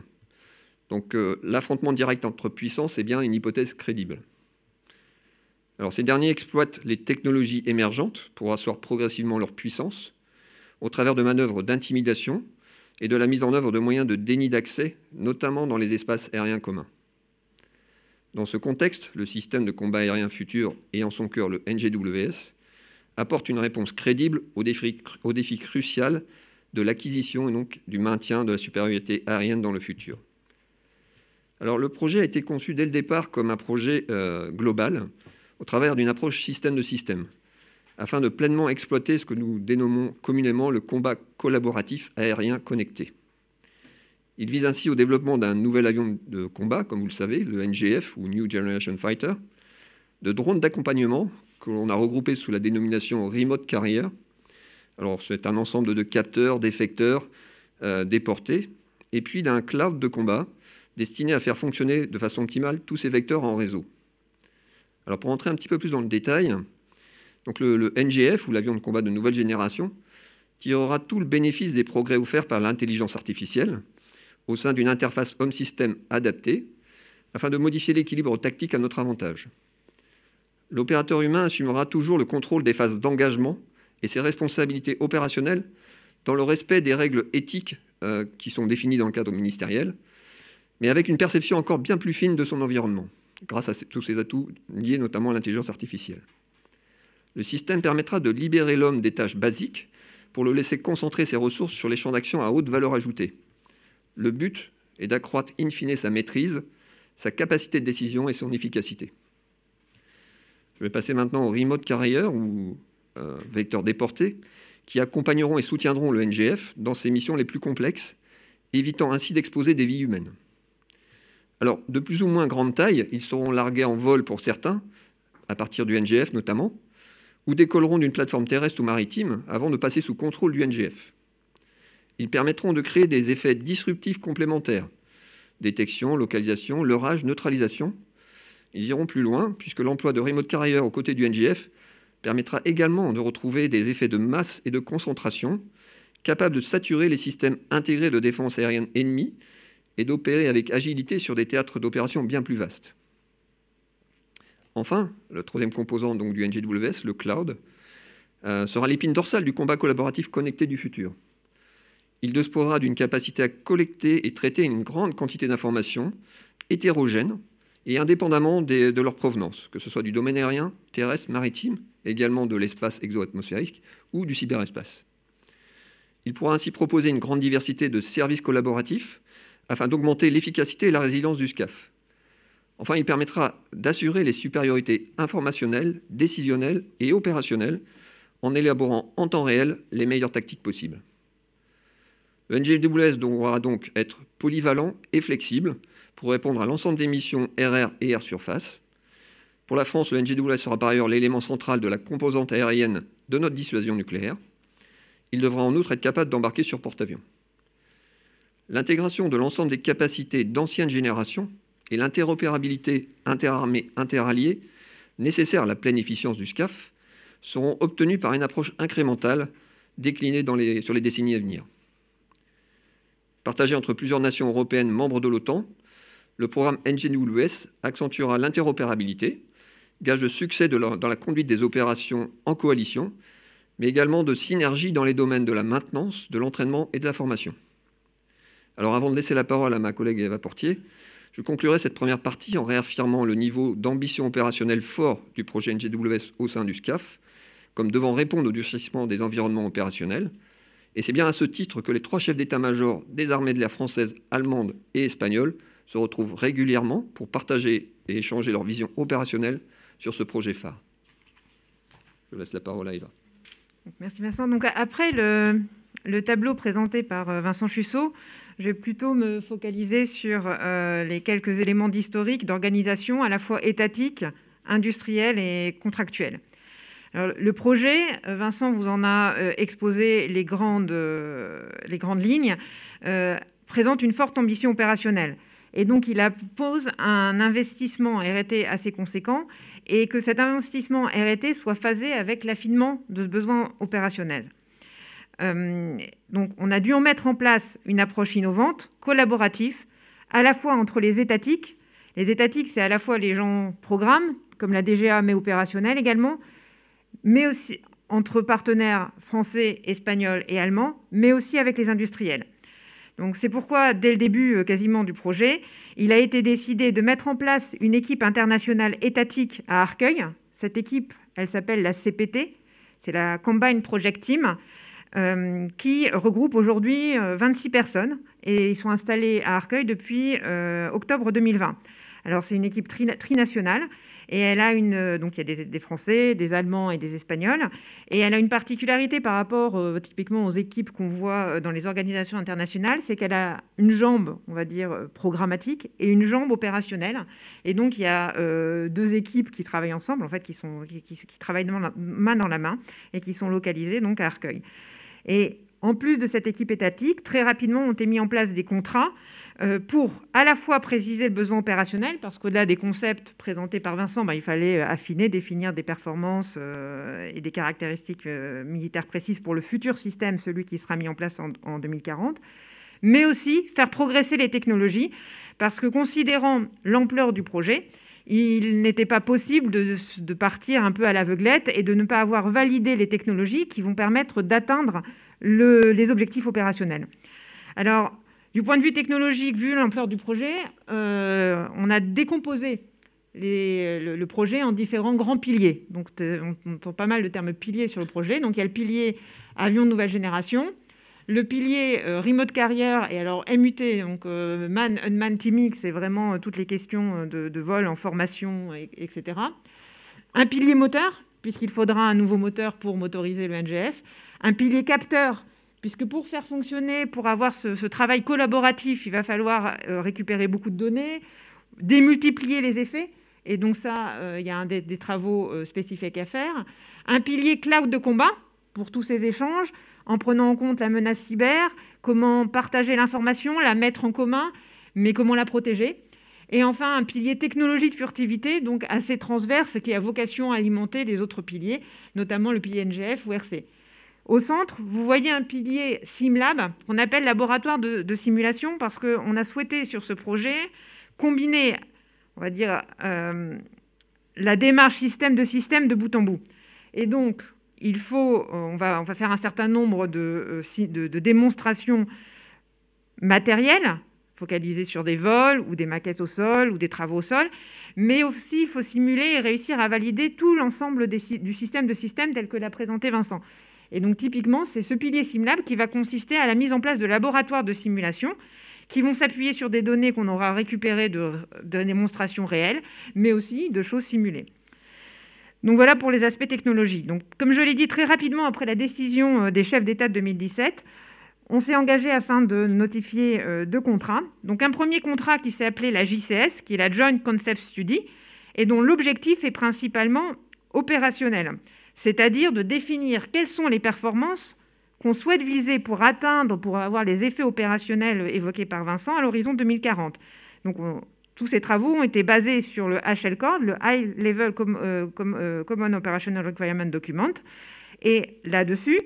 Donc l'affrontement direct entre puissances est bien une hypothèse crédible. Alors, ces derniers exploitent les technologies émergentes pour asseoir progressivement leur puissance au travers de manœuvres d'intimidation et de la mise en œuvre de moyens de déni d'accès, notamment dans les espaces aériens communs. Dans ce contexte, le système de combat aérien futur et en son cœur le NGWS apporte une réponse crédible au défi crucial de l'acquisition et donc du maintien de la supériorité aérienne dans le futur. Alors, le projet a été conçu dès le départ comme un projet global, au travers d'une approche système de système, afin de pleinement exploiter ce que nous dénommons communément le combat collaboratif aérien connecté. Il vise ainsi au développement d'un nouvel avion de combat, comme vous le savez, le NGF ou New Generation Fighter, de drones d'accompagnement que l'on a regroupés sous la dénomination Remote Carrier. Alors, c'est un ensemble de capteurs, d'effecteurs déportés, et puis d'un cloud de combat destiné à faire fonctionner de façon optimale tous ces vecteurs en réseau. Alors, pour entrer un petit peu plus dans le détail, donc le NGF, ou l'avion de combat de nouvelle génération, tirera tout le bénéfice des progrès offerts par l'intelligence artificielle au sein d'une interface homme-système adaptée, afin de modifier l'équilibre tactique à notre avantage. L'opérateur humain assumera toujours le contrôle des phases d'engagement et ses responsabilités opérationnelles dans le respect des règles éthiques qui sont définies dans le cadre ministériel, mais avec une perception encore bien plus fine de son environnement, grâce à tous ces atouts liés notamment à l'intelligence artificielle. Le système permettra de libérer l'homme des tâches basiques pour le laisser concentrer ses ressources sur les champs d'action à haute valeur ajoutée. Le but est d'accroître in fine sa maîtrise, sa capacité de décision et son efficacité. Je vais passer maintenant au Remote Carrier, ou vecteurs déportés, qui accompagneront et soutiendront le NGF dans ses missions les plus complexes, évitant ainsi d'exposer des vies humaines. Alors, de plus ou moins grande taille, ils seront largués en vol pour certains, à partir du NGF notamment, ou décolleront d'une plateforme terrestre ou maritime avant de passer sous contrôle du NGF. Ils permettront de créer des effets disruptifs complémentaires, détection, localisation, leurrage, neutralisation. Ils iront plus loin, puisque l'emploi de Remote Carrier aux côtés du NGF permettra également de retrouver des effets de masse et de concentration, capables de saturer les systèmes intégrés de défense aérienne ennemis, et d'opérer avec agilité sur des théâtres d'opération bien plus vastes. Enfin, le troisième composant donc, du NGWS, le cloud, sera l'épine dorsale du combat collaboratif connecté du futur. Il disposera d'une capacité à collecter et traiter une grande quantité d'informations hétérogènes et indépendamment de leur provenance, que ce soit du domaine aérien, terrestre, maritime, également de l'espace exo-atmosphérique ou du cyberespace. Il pourra ainsi proposer une grande diversité de services collaboratifs afin d'augmenter l'efficacité et la résilience du SCAF. Enfin, il permettra d'assurer les supériorités informationnelles, décisionnelles et opérationnelles en élaborant en temps réel les meilleures tactiques possibles. Le NGWS devra donc être polyvalent et flexible pour répondre à l'ensemble des missions RR et Air Surface. Pour la France, le NGWS sera par ailleurs l'élément central de la composante aérienne de notre dissuasion nucléaire. Il devra en outre être capable d'embarquer sur porte-avions. L'intégration de l'ensemble des capacités d'ancienne génération et l'interopérabilité interarmée interalliée nécessaires à la pleine efficience du SCAF seront obtenues par une approche incrémentale déclinée sur les décennies à venir. Partagé entre plusieurs nations européennes membres de l'OTAN, le programme NGWS accentuera l'interopérabilité, gage de succès dans la conduite des opérations en coalition, mais également de synergie dans les domaines de la maintenance, de l'entraînement et de la formation. Alors avant de laisser la parole à ma collègue Eva Portier, je conclurai cette première partie en réaffirmant le niveau d'ambition opérationnelle fort du projet NGWS au sein du SCAF, comme devant répondre au durcissement des environnements opérationnels. Et c'est bien à ce titre que les 3 chefs d'état-major des armées de l'air françaises, allemandes et espagnoles se retrouvent régulièrement pour partager et échanger leur vision opérationnelle sur ce projet phare. Je laisse la parole à Eva. Merci Vincent. Donc, après le tableau présenté par Vincent Chusseau, je vais plutôt me focaliser sur les quelques éléments d'historique, d'organisation à la fois étatique, industrielle et contractuelle. Alors, le projet, Vincent vous en a exposé les grandes lignes, présente une forte ambition opérationnelle. Et donc, il impose un investissement R&T assez conséquent et que cet investissement R&T soit phasé avec l'affinement de ce besoin opérationnel. Donc, on a dû en mettre en place une approche innovante, collaborative, à la fois entre les étatiques. Les étatiques, c'est à la fois les gens programmes, comme la DGA, mais opérationnels également, mais aussi entre partenaires français, espagnols et allemands, mais aussi avec les industriels. Donc, c'est pourquoi, dès le début quasiment du projet, il a été décidé de mettre en place une équipe internationale étatique à Arcueil. Cette équipe, elle s'appelle la CPT, c'est la Combined Project Team, qui regroupe aujourd'hui 26 personnes et ils sont installés à Arcueil depuis octobre 2020. Alors, c'est une équipe trinationale et elle a donc il y a des Français, des Allemands et des Espagnols, et elle a une particularité par rapport typiquement aux équipes qu'on voit dans les organisations internationales, c'est qu'elle a une jambe, on va dire, programmatique et une jambe opérationnelle. Et donc, il y a deux équipes qui travaillent ensemble, en fait, qui travaillent main dans la main et qui sont localisées donc à Arcueil. Et en plus de cette équipe étatique, très rapidement ont été mis en place des contrats pour à la fois préciser le besoin opérationnel, parce qu'au-delà des concepts présentés par Vincent, il fallait affiner, définir des performances et des caractéristiques militaires précises pour le futur système, celui qui sera mis en place en 2040, mais aussi faire progresser les technologies, parce que considérant l'ampleur du projet, il n'était pas possible de partir un peu à l'aveuglette et de ne pas avoir validé les technologies qui vont permettre d'atteindre les objectifs opérationnels. Alors, du point de vue technologique, vu l'ampleur du projet, on a décomposé le projet en différents grands piliers. Donc, on entend pas mal de termes piliers sur le projet. Donc, il y a le pilier avion de nouvelle génération, le pilier remote carrier, et alors MUT, donc man, unmanned teaming, c'est vraiment toutes les questions de vol en formation, etc. Un pilier moteur, puisqu'il faudra un nouveau moteur pour motoriser le NGF. Un pilier capteur, puisque pour faire fonctionner, pour avoir ce travail collaboratif, il va falloir récupérer beaucoup de données, démultiplier les effets. Et donc ça, il y a des travaux spécifiques à faire. Un pilier cloud de combat, pour tous ces échanges, en prenant en compte la menace cyber, comment partager l'information, la mettre en commun, mais comment la protéger. Et enfin, un pilier technologie de furtivité, donc assez transverse, qui a vocation à alimenter les autres piliers, notamment le pilier NGF ou RC. Au centre, vous voyez un pilier SimLab, qu'on appelle laboratoire de simulation, parce qu'on a souhaité, sur ce projet, combiner, on va dire, la démarche système de bout en bout. Et donc, on va faire un certain nombre de démonstrations matérielles, focalisées sur des vols ou des maquettes au sol ou des travaux au sol, mais aussi il faut simuler et réussir à valider tout l'ensemble du système tel que l'a présenté Vincent. Et donc typiquement, c'est ce pilier SimLab qui va consister à la mise en place de laboratoires de simulation qui vont s'appuyer sur des données qu'on aura récupérées de démonstrations réelles, mais aussi de choses simulées. Donc voilà pour les aspects technologiques. Donc, comme je l'ai dit très rapidement après la décision des chefs d'État de 2017, on s'est engagé afin de notifier deux contrats. Donc un premier contrat qui s'est appelé la JCS, qui est la Joint Concept Study, et dont l'objectif est principalement opérationnel, c'est-à-dire de définir quelles sont les performances qu'on souhaite viser pour avoir les effets opérationnels évoqués par Vincent à l'horizon 2040. Donc tous ces travaux ont été basés sur le HLCORD, le High Level Common Operational Requirement Document. Et là-dessus,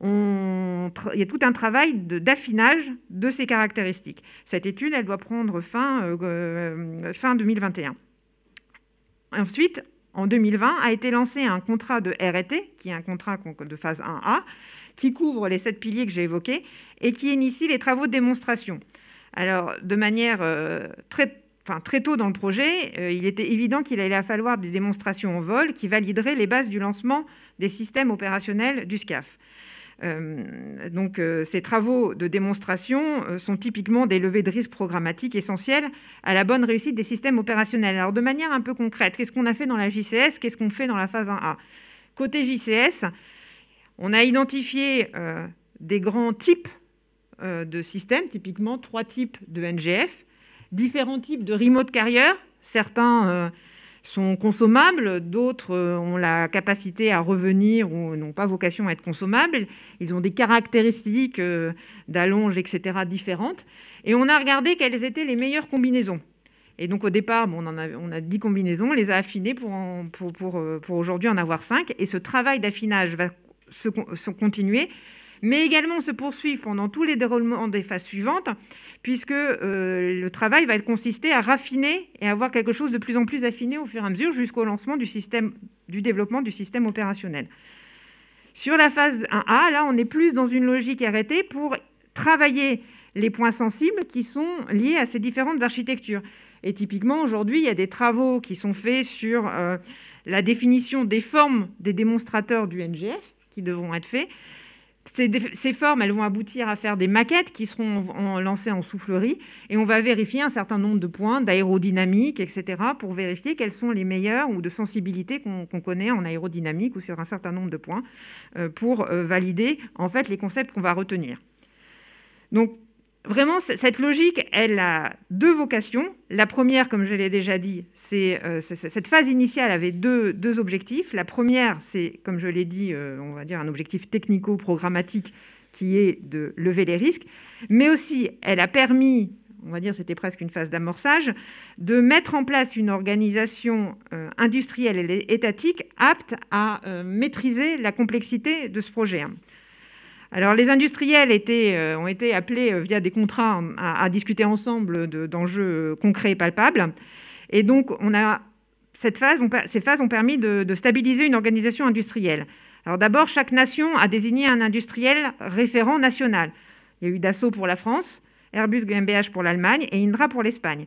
il y a tout un travail d'affinage de ces caractéristiques. Cette étude, elle doit prendre fin 2021. Ensuite, en 2020, a été lancé un contrat de R&T, qui est un contrat de phase 1A, qui couvre les 7 piliers que j'ai évoqués et qui initie les travaux de démonstration. Alors, de manière très tôt dans le projet, il était évident qu'il allait falloir des démonstrations en vol qui valideraient les bases du lancement des systèmes opérationnels du SCAF. Donc, ces travaux de démonstration sont typiquement des levées de risque programmatiques essentielles à la bonne réussite des systèmes opérationnels. Alors, de manière un peu concrète, qu'est-ce qu'on a fait dans la JCS? Qu'est-ce qu'on fait dans la phase 1A? Côté JCS, on a identifié des grands types de systèmes, typiquement 3 types de NGF, différents types de remote carrier. Certains sont consommables, d'autres ont la capacité à revenir ou n'ont pas vocation à être consommables. Ils ont des caractéristiques d'allonge, etc., différentes. Et on a regardé quelles étaient les meilleures combinaisons. Et donc au départ, on a 10 combinaisons, on les a affinées pour aujourd'hui en avoir 5. Et ce travail d'affinage va se continuer, mais également se poursuivre pendant tous les déroulements des phases suivantes, puisque le travail va consister à raffiner et avoir quelque chose de plus en plus affiné au fur et à mesure jusqu'au lancement du développement du système opérationnel. Sur la phase 1A, là, on est plus dans une logique arrêtée pour travailler les points sensibles qui sont liés à ces différentes architectures. Et typiquement, aujourd'hui, il y a des travaux qui sont faits sur la définition des formes des démonstrateurs du NGF qui devront être faits. Ces formes, elles vont aboutir à faire des maquettes qui seront lancées en soufflerie et on va vérifier un certain nombre de points d'aérodynamique, etc., pour vérifier quels sont les meilleurs ou de sensibilité qu'on connaît en aérodynamique ou sur un certain nombre de points pour valider en fait les concepts qu'on va retenir. Donc, vraiment, cette logique, elle a deux vocations. La première, comme je l'ai déjà dit, cette phase initiale avait deux objectifs. La première, c'est, comme je l'ai dit, on va dire un objectif technico-programmatique qui est de lever les risques. Mais aussi, elle a permis, on va dire c'était presque une phase d'amorçage, de mettre en place une organisation industrielle et étatique apte à maîtriser la complexité de ce projet. Alors, les industriels ont été appelés via des contrats à discuter ensemble d'enjeux concrets et palpables. Et donc, ces phases ont permis de stabiliser une organisation industrielle. Alors d'abord, chaque nation a désigné un industriel référent national. Il y a eu Dassault pour la France, Airbus GmbH pour l'Allemagne et Indra pour l'Espagne.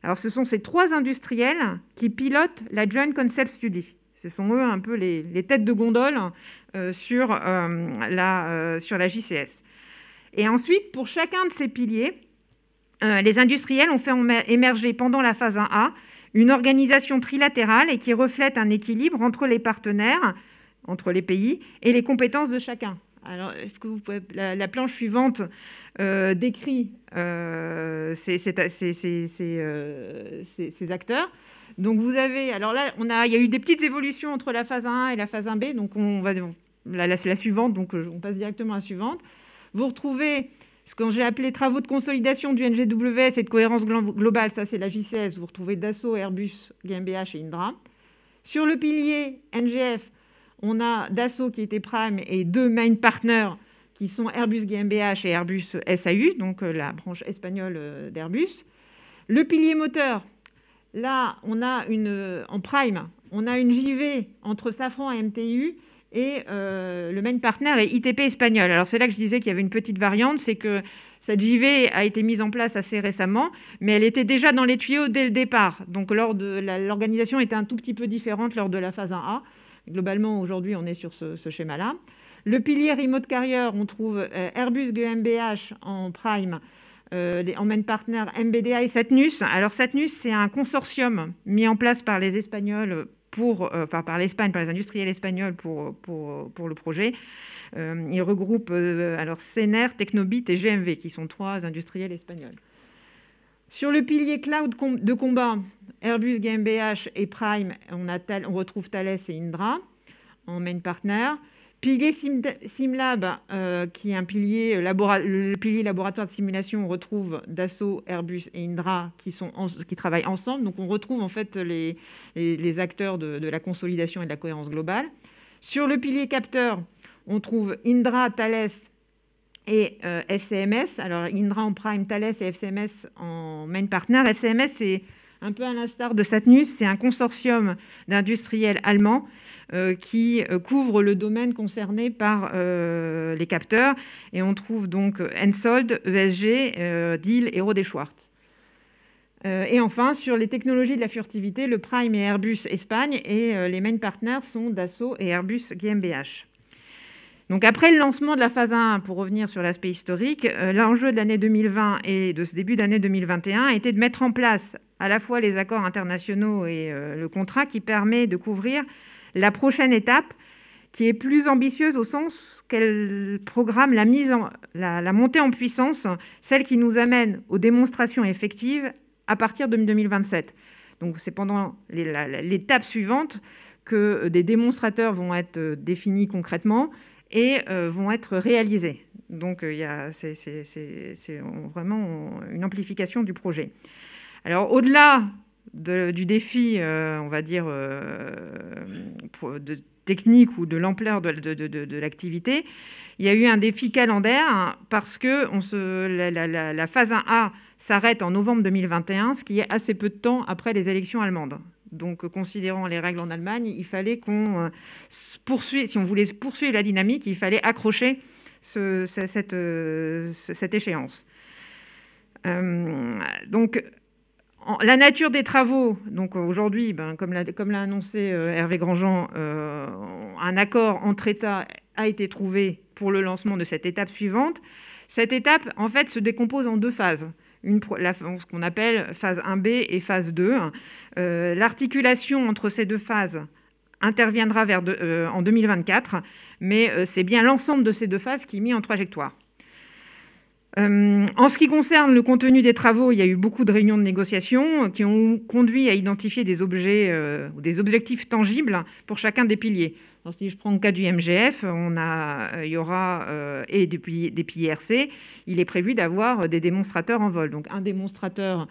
Alors, ce sont ces trois industriels qui pilotent la Joint Concept Study. Ce sont eux un peu les têtes de gondole sur la JCS. Et ensuite, pour chacun de ces piliers, les industriels ont fait émerger pendant la phase 1A une organisation trilatérale et qui reflète un équilibre entre les partenaires, entre les pays, et les compétences de chacun. Alors, est-ce que vous pouvez, la planche suivante décrit ces acteurs. Donc vous avez, alors là, il y a eu des petites évolutions entre la phase 1 et la phase 1B, donc on va la suivante, donc on passe directement à la suivante. Vous retrouvez ce que j'ai appelé travaux de consolidation du NGWS et de cohérence globale, ça c'est la JCS, vous retrouvez Dassault, Airbus, GmbH et Indra. Sur le pilier NGF, on a Dassault qui était Prime et deux main partners qui sont Airbus GmbH et Airbus SAU, donc la branche espagnole d'Airbus. Le pilier moteur, là, on a en Prime, on a une JV entre Safran et MTU et le main partner est ITP espagnol. Alors, c'est là que je disais qu'il y avait une petite variante, c'est que cette JV a été mise en place assez récemment, mais elle était déjà dans les tuyaux dès le départ. Donc, l'organisation était un tout petit peu différente lors de la phase 1A. Globalement, aujourd'hui, on est sur ce schéma-là. Le pilier Remote Carrier, on trouve Airbus GmbH en Prime, en main partner MBDA et Satnus. Alors Satnus, c'est un consortium mis en place par les Espagnols par l'Espagne, par les industriels espagnols pour le projet. Il regroupe alors Sener, Technobit et GMV, qui sont trois industriels espagnols. Sur le pilier cloud de combat, Airbus GmbH et Prime, on retrouve Thales et Indra en main partner. Pilier SimLab, qui est un pilier, le pilier laboratoire de simulation, on retrouve Dassault, Airbus et Indra qui travaillent ensemble. Donc on retrouve en fait les acteurs de la consolidation et de la cohérence globale. Sur le pilier capteur, on trouve Indra, Thales et FCMS. Alors Indra en Prime, Thales et FCMS en main partner. FCMS, c'est un peu à l'instar de Satnus, c'est un consortium d'industriels allemands qui couvre le domaine concerné par les capteurs. Et on trouve donc Hensoldt, ESG, Diehl et Rohde & Schwarz. Et enfin, sur les technologies de la furtivité, le Prime et Airbus Espagne et les main partners sont Dassault et Airbus GmbH. Donc après le lancement de la phase 1, pour revenir sur l'aspect historique, l'enjeu de l'année 2020 et de ce début d'année 2021 était de mettre en place à la fois les accords internationaux et le contrat qui permet de couvrir la prochaine étape, qui est plus ambitieuse au sens qu'elle programme la montée en puissance, celle qui nous amène aux démonstrations effectives à partir de 2027. Donc c'est pendant l'étape suivante que des démonstrateurs vont être définis concrètement et vont être réalisés. Donc c'est vraiment une amplification du projet. Alors au-delà du défi, on va dire, de technique ou de l'ampleur de l'activité, il y a eu un défi calendaire, hein, parce que la phase 1A s'arrête en novembre 2021, ce qui est assez peu de temps après les élections allemandes. Donc, considérant les règles en Allemagne, il fallait qu'on poursuive, si on voulait poursuivre la dynamique, il fallait accrocher cette échéance. Donc, la nature des travaux, donc aujourd'hui, comme l'a annoncé Hervé Grandjean, un accord entre États a été trouvé pour le lancement de cette étape suivante. Cette étape, en fait, se décompose en deux phases. Ce qu'on appelle phase 1B et phase 2. L'articulation entre ces deux phases interviendra en 2024, mais c'est bien l'ensemble de ces deux phases qui est mis en trajectoire. En ce qui concerne le contenu des travaux, il y a eu beaucoup de réunions de négociation qui ont conduit à identifier des objets ou des objectifs tangibles pour chacun des piliers. Alors, si je prends le cas du MGF, il y aura et des piliers RC, il est prévu d'avoir des démonstrateurs en vol. Donc un démonstrateur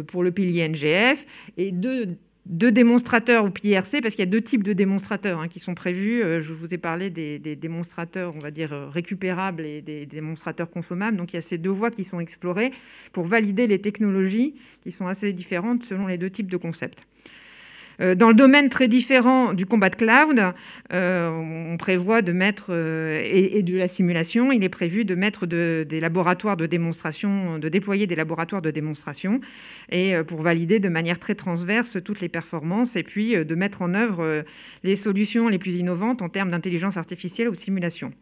pour le pilier NGF et deux démonstrateurs au pilier RC, parce qu'il y a deux types de démonstrateurs qui sont prévus. Je vous ai parlé des démonstrateurs, on va dire, récupérables et des démonstrateurs consommables. Donc il y a ces deux voies qui sont explorées pour valider les technologies qui sont assez différentes selon les deux types de concepts. Dans le domaine très différent du combat de cloud, on prévoit de mettre, et de la simulation, il est prévu de mettre des laboratoires de démonstration, de déployer des laboratoires de démonstration, et pour valider de manière très transverse toutes les performances, et puis de mettre en œuvre les solutions les plus innovantes en termes d'intelligence artificielle ou de simulation.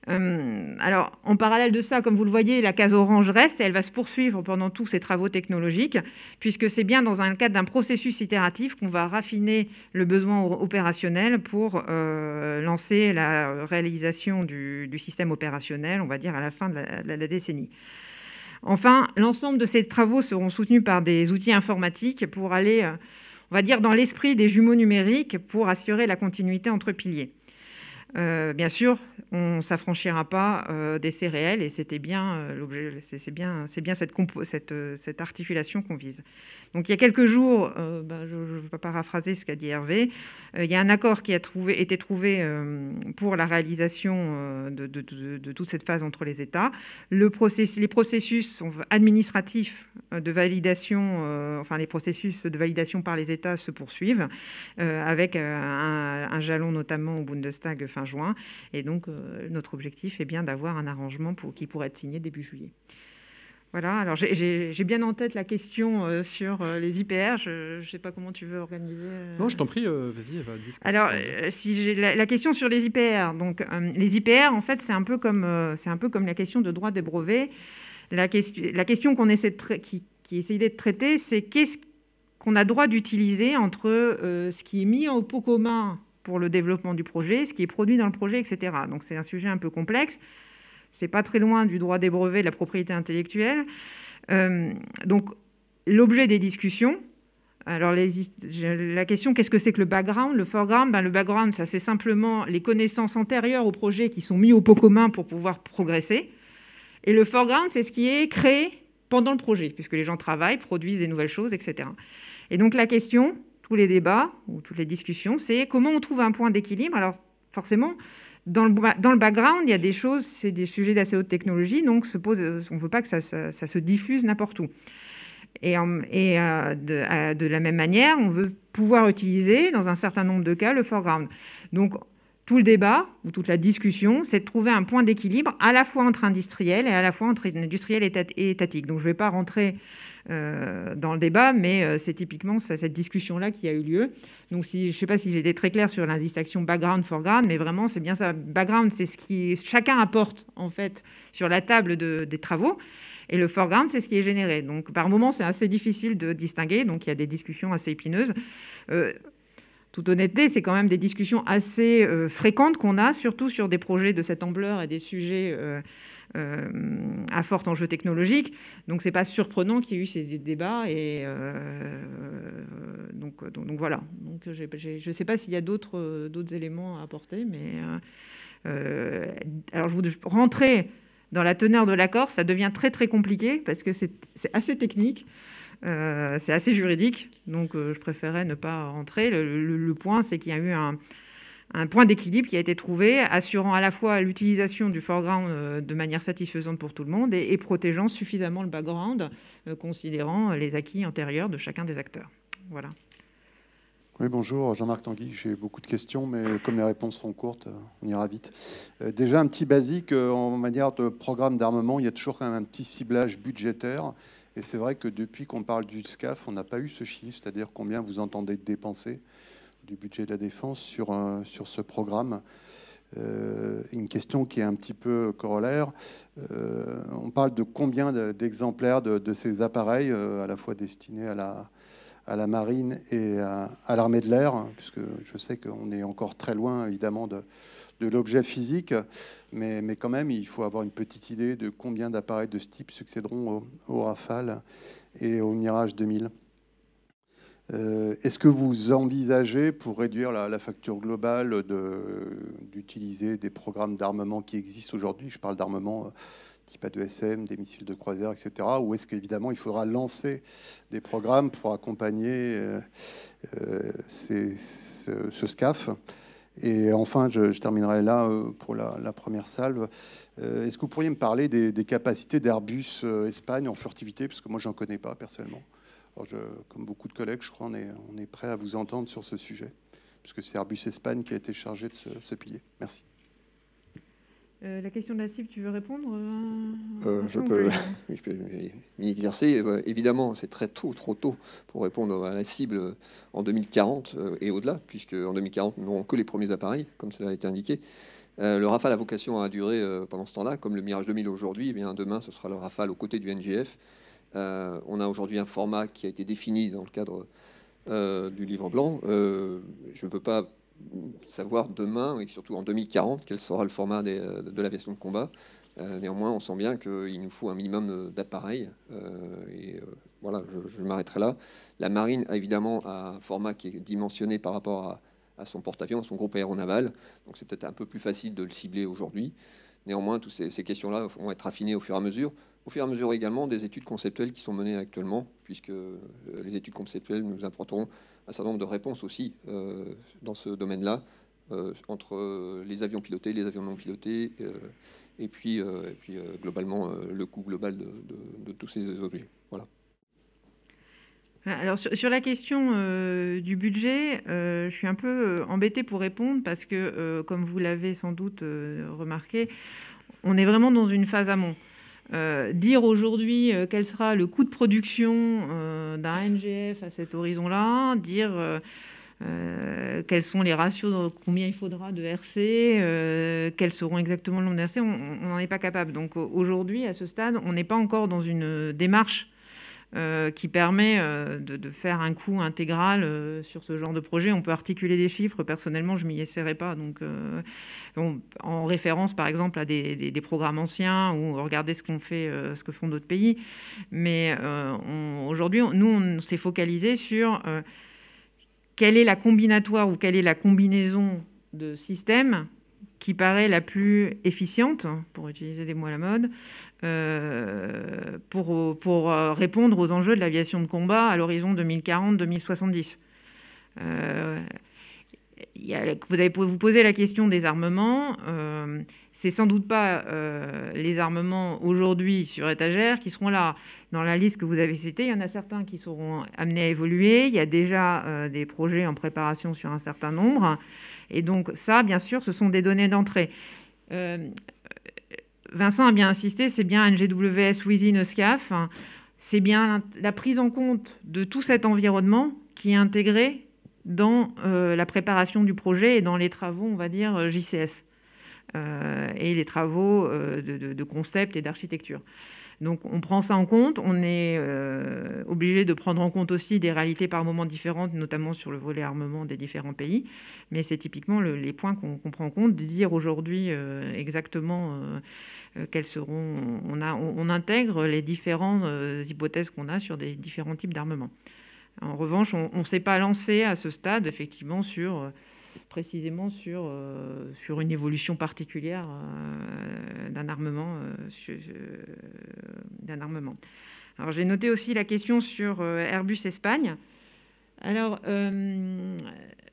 Alors, en parallèle de ça, comme vous le voyez, la case orange reste et elle va se poursuivre pendant tous ces travaux technologiques, puisque c'est bien dans un cadre d'un processus itératif qu'on va raffiner le besoin opérationnel pour lancer la réalisation du système opérationnel, on va dire, à la fin de la décennie. Enfin, l'ensemble de ces travaux seront soutenus par des outils informatiques pour aller, on va dire, dans l'esprit des jumeaux numériques pour assurer la continuité entre piliers. Bien sûr, on ne s'affranchira pas d'essais réels et c'était bien l'objet, c'est bien cette articulation qu'on vise. Donc il y a quelques jours, je ne vais pas paraphraser ce qu'a dit Hervé, il y a un accord qui a été trouvé pour la réalisation de toute cette phase entre les États. Les processus administratifs de validation, les processus de validation par les États se poursuivent avec un jalon notamment au Bundestag fin juin. Et donc, notre objectif est bien d'avoir un arrangement qui pourrait être signé début juillet. Voilà, alors j'ai bien en tête la question sur les IPR. Je ne sais pas comment tu veux organiser. Non, je t'en prie, vas-y, Eva. Alors, si j'ai la question sur les IPR. Donc, les IPR, en fait, c'est un peu comme la question de droit des brevets. La question qu'on essaie qui essaie d'être traitée, c'est qu'est-ce qu'on a droit d'utiliser entre ce qui est mis au pot commun pour le développement du projet, ce qui est produit dans le projet, etc. Donc c'est un sujet un peu complexe. C'est pas très loin du droit des brevets, de la propriété intellectuelle. Donc l'objet des discussions. Alors la question, qu'est-ce que c'est que le background? Le foreground, le background, ça c'est simplement les connaissances antérieures au projet qui sont mises au pot commun pour pouvoir progresser. Et le foreground, c'est ce qui est créé pendant le projet, puisque les gens travaillent, produisent des nouvelles choses, etc. Et donc la question, tous les débats ou toutes les discussions, c'est comment on trouve un point d'équilibre. Alors forcément, dans le background, il y a des choses, c'est des sujets d'assez haute technologie, donc on ne veut pas que ça se diffuse n'importe où. Et de la même manière, on veut pouvoir utiliser, dans un certain nombre de cas, le foreground. Donc tout le débat ou toute la discussion, c'est de trouver un point d'équilibre à la fois entre industriels et à la fois entre industriels et étatiques. Donc je ne vais pas rentrer dans le débat, mais c'est typiquement cette discussion-là qui a eu lieu. Donc je ne sais pas si j'étais très claire sur la distinction background-foreground, mais vraiment c'est bien ça. Background, c'est ce qui chacun apporte en fait sur la table des travaux, et le foreground, c'est ce qui est généré. Donc par moment, c'est assez difficile de distinguer, donc il y a des discussions assez épineuses. Toute honnêteté, c'est quand même des discussions assez fréquentes qu'on a, surtout sur des projets de cette ampleur et des sujets à fort enjeu technologique. Donc, ce n'est pas surprenant qu'il y ait eu ces débats. Et donc voilà. Donc, je ne sais pas s'il y a d'autres éléments à apporter. Mais alors, rentrer dans la teneur de l'accord, ça devient très, très compliqué parce que c'est assez technique. C'est assez juridique. Donc, je préférais ne pas rentrer. Le point, c'est qu'il y a eu un point d'équilibre qui a été trouvé, assurant à la fois l'utilisation du foreground de manière satisfaisante pour tout le monde et protégeant suffisamment le background, considérant les acquis antérieurs de chacun des acteurs. Voilà. Oui, bonjour, Jean-Marc Tanguy. J'ai beaucoup de questions, mais comme les réponses seront courtes, on ira vite. Déjà, un petit basique, en manière de programme d'armement, il y a toujours quand même un petit ciblage budgétaire. Et c'est vrai que depuis qu'on parle du SCAF, on n'a pas eu ce chiffre, c'est-à-dire combien vous entendez dépenser du budget de la défense sur ce programme. Une question qui est un petit peu corollaire. On parle de combien d'exemplaires de ces appareils, à la fois destinés à la marine et à l'armée de l'air, puisque je sais qu'on est encore très loin, évidemment, de l'objet physique, mais quand même, il faut avoir une petite idée de combien d'appareils de ce type succéderont au Rafale et au Mirage 2000. Est-ce que vous envisagez, pour réduire la facture globale, d'utiliser des programmes d'armement qui existent aujourd'hui? Je parle d'armement type A2SM, des missiles de croisière, etc. Ou est-ce qu'évidemment, il faudra lancer des programmes pour accompagner ce SCAF? Et enfin, je terminerai là pour la première salve. Est-ce que vous pourriez me parler des capacités d'Airbus Espagne en furtivité? Parce que moi, je n'en connais pas personnellement. Alors comme beaucoup de collègues, je crois on est prêt à vous entendre sur ce sujet, puisque c'est Airbus Espagne qui a été chargé de ce pilier. Merci. La question de la cible, tu veux répondre? Je peux m'y exercer. Évidemment, c'est trop tôt pour répondre à la cible en 2040 et au-delà, puisque en 2040, nous n'aurons que les premiers appareils, comme cela a été indiqué. Le Rafale a vocation à durer pendant ce temps-là, comme le Mirage 2000 aujourd'hui. Eh bien, demain, ce sera le Rafale aux côtés du NGF. On a aujourd'hui un format qui a été défini dans le cadre du livre blanc. Je ne peux pas savoir demain, et surtout en 2040, quel sera le format de l'aviation de combat. Néanmoins, on sent bien qu'il nous faut un minimum d'appareils. Voilà, je m'arrêterai là. La marine a évidemment un format qui est dimensionné par rapport à son porte-avions, à son groupe aéronaval. Donc c'est peut-être un peu plus facile de le cibler aujourd'hui. Néanmoins, toutes ces questions-là vont être affinées au fur et à mesure. Au fur et à mesure également des études conceptuelles qui sont menées actuellement, puisque les études conceptuelles nous apporteront un certain nombre de réponses aussi dans ce domaine-là, entre les avions pilotés, les avions non pilotés, et puis globalement le coût global de tous ces objets. Voilà. Alors sur la question du budget, je suis un peu embêtée pour répondre parce que, comme vous l'avez sans doute remarqué, on est vraiment dans une phase amont. Dire aujourd'hui quel sera le coût de production d'un NGF à cet horizon-là, dire quels sont les ratios, combien il faudra de RC, quels seront exactement le nombre de RC, on n'en est pas capable. Donc aujourd'hui, à ce stade, on n'est pas encore dans une démarche qui permet de faire un coût intégral sur ce genre de projet. On peut articuler des chiffres. Personnellement, je ne m'y essaierai pas. Donc, en référence, par exemple, à des programmes anciens ou regarder ce que font d'autres pays. Mais aujourd'hui, nous, on s'est focalisé sur quelle est la combinatoire ou quelle est la combinaison de systèmes qui paraît la plus efficiente, pour utiliser des mots à la mode, pour répondre aux enjeux de l'aviation de combat à l'horizon 2040-2070. Vous posez la question des armements. C'est sans doute pas les armements aujourd'hui sur étagère qui seront là. Dans la liste que vous avez citée, il y en a certains qui seront amenés à évoluer. Il y a déjà des projets en préparation sur un certain nombre. Et donc ça, bien sûr, ce sont des données d'entrée. Vincent a bien insisté, c'est bien NGWS within a SCAF. C'est bien la prise en compte de tout cet environnement qui est intégré dans la préparation du projet et dans les travaux, on va dire, JCS. Et les travaux de concept et d'architecture. Donc on prend ça en compte, on est obligé de prendre en compte aussi des réalités par moments différentes, notamment sur le volet armement des différents pays, mais c'est typiquement les points qu'on prend en compte, de dire aujourd'hui exactement quels seront... On intègre les différentes hypothèses qu'on a sur des différents types d'armement. En revanche, on ne s'est pas lancé à ce stade, effectivement, précisément sur une évolution particulière d'un armement. Alors, j'ai noté aussi la question sur Airbus Espagne. Alors,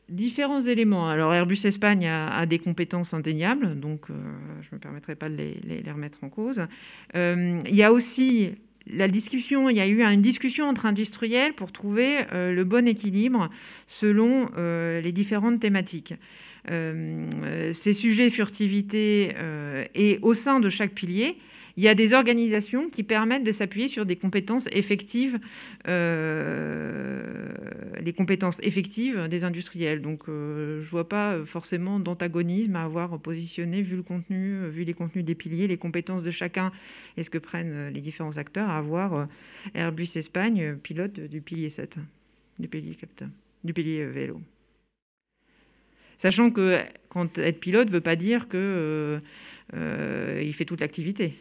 différents éléments. Alors, Airbus Espagne a des compétences indéniables, donc je ne me permettrai pas de les remettre en cause. Il y a aussi il y a eu une discussion entre industriels pour trouver le bon équilibre selon les différentes thématiques. Ces sujets furtivité et au sein de chaque pilier, il y a des organisations qui permettent de s'appuyer sur des compétences effectives, les compétences effectives des industriels. Donc, je ne vois pas forcément d'antagonisme à avoir positionné, vu les contenus des piliers, les compétences de chacun et ce que prennent les différents acteurs, à avoir Airbus Espagne, pilote du pilier 7, du pilier capteur, du pilier vélo. Sachant que être pilote ne veut pas dire qu'il fait toute l'activité,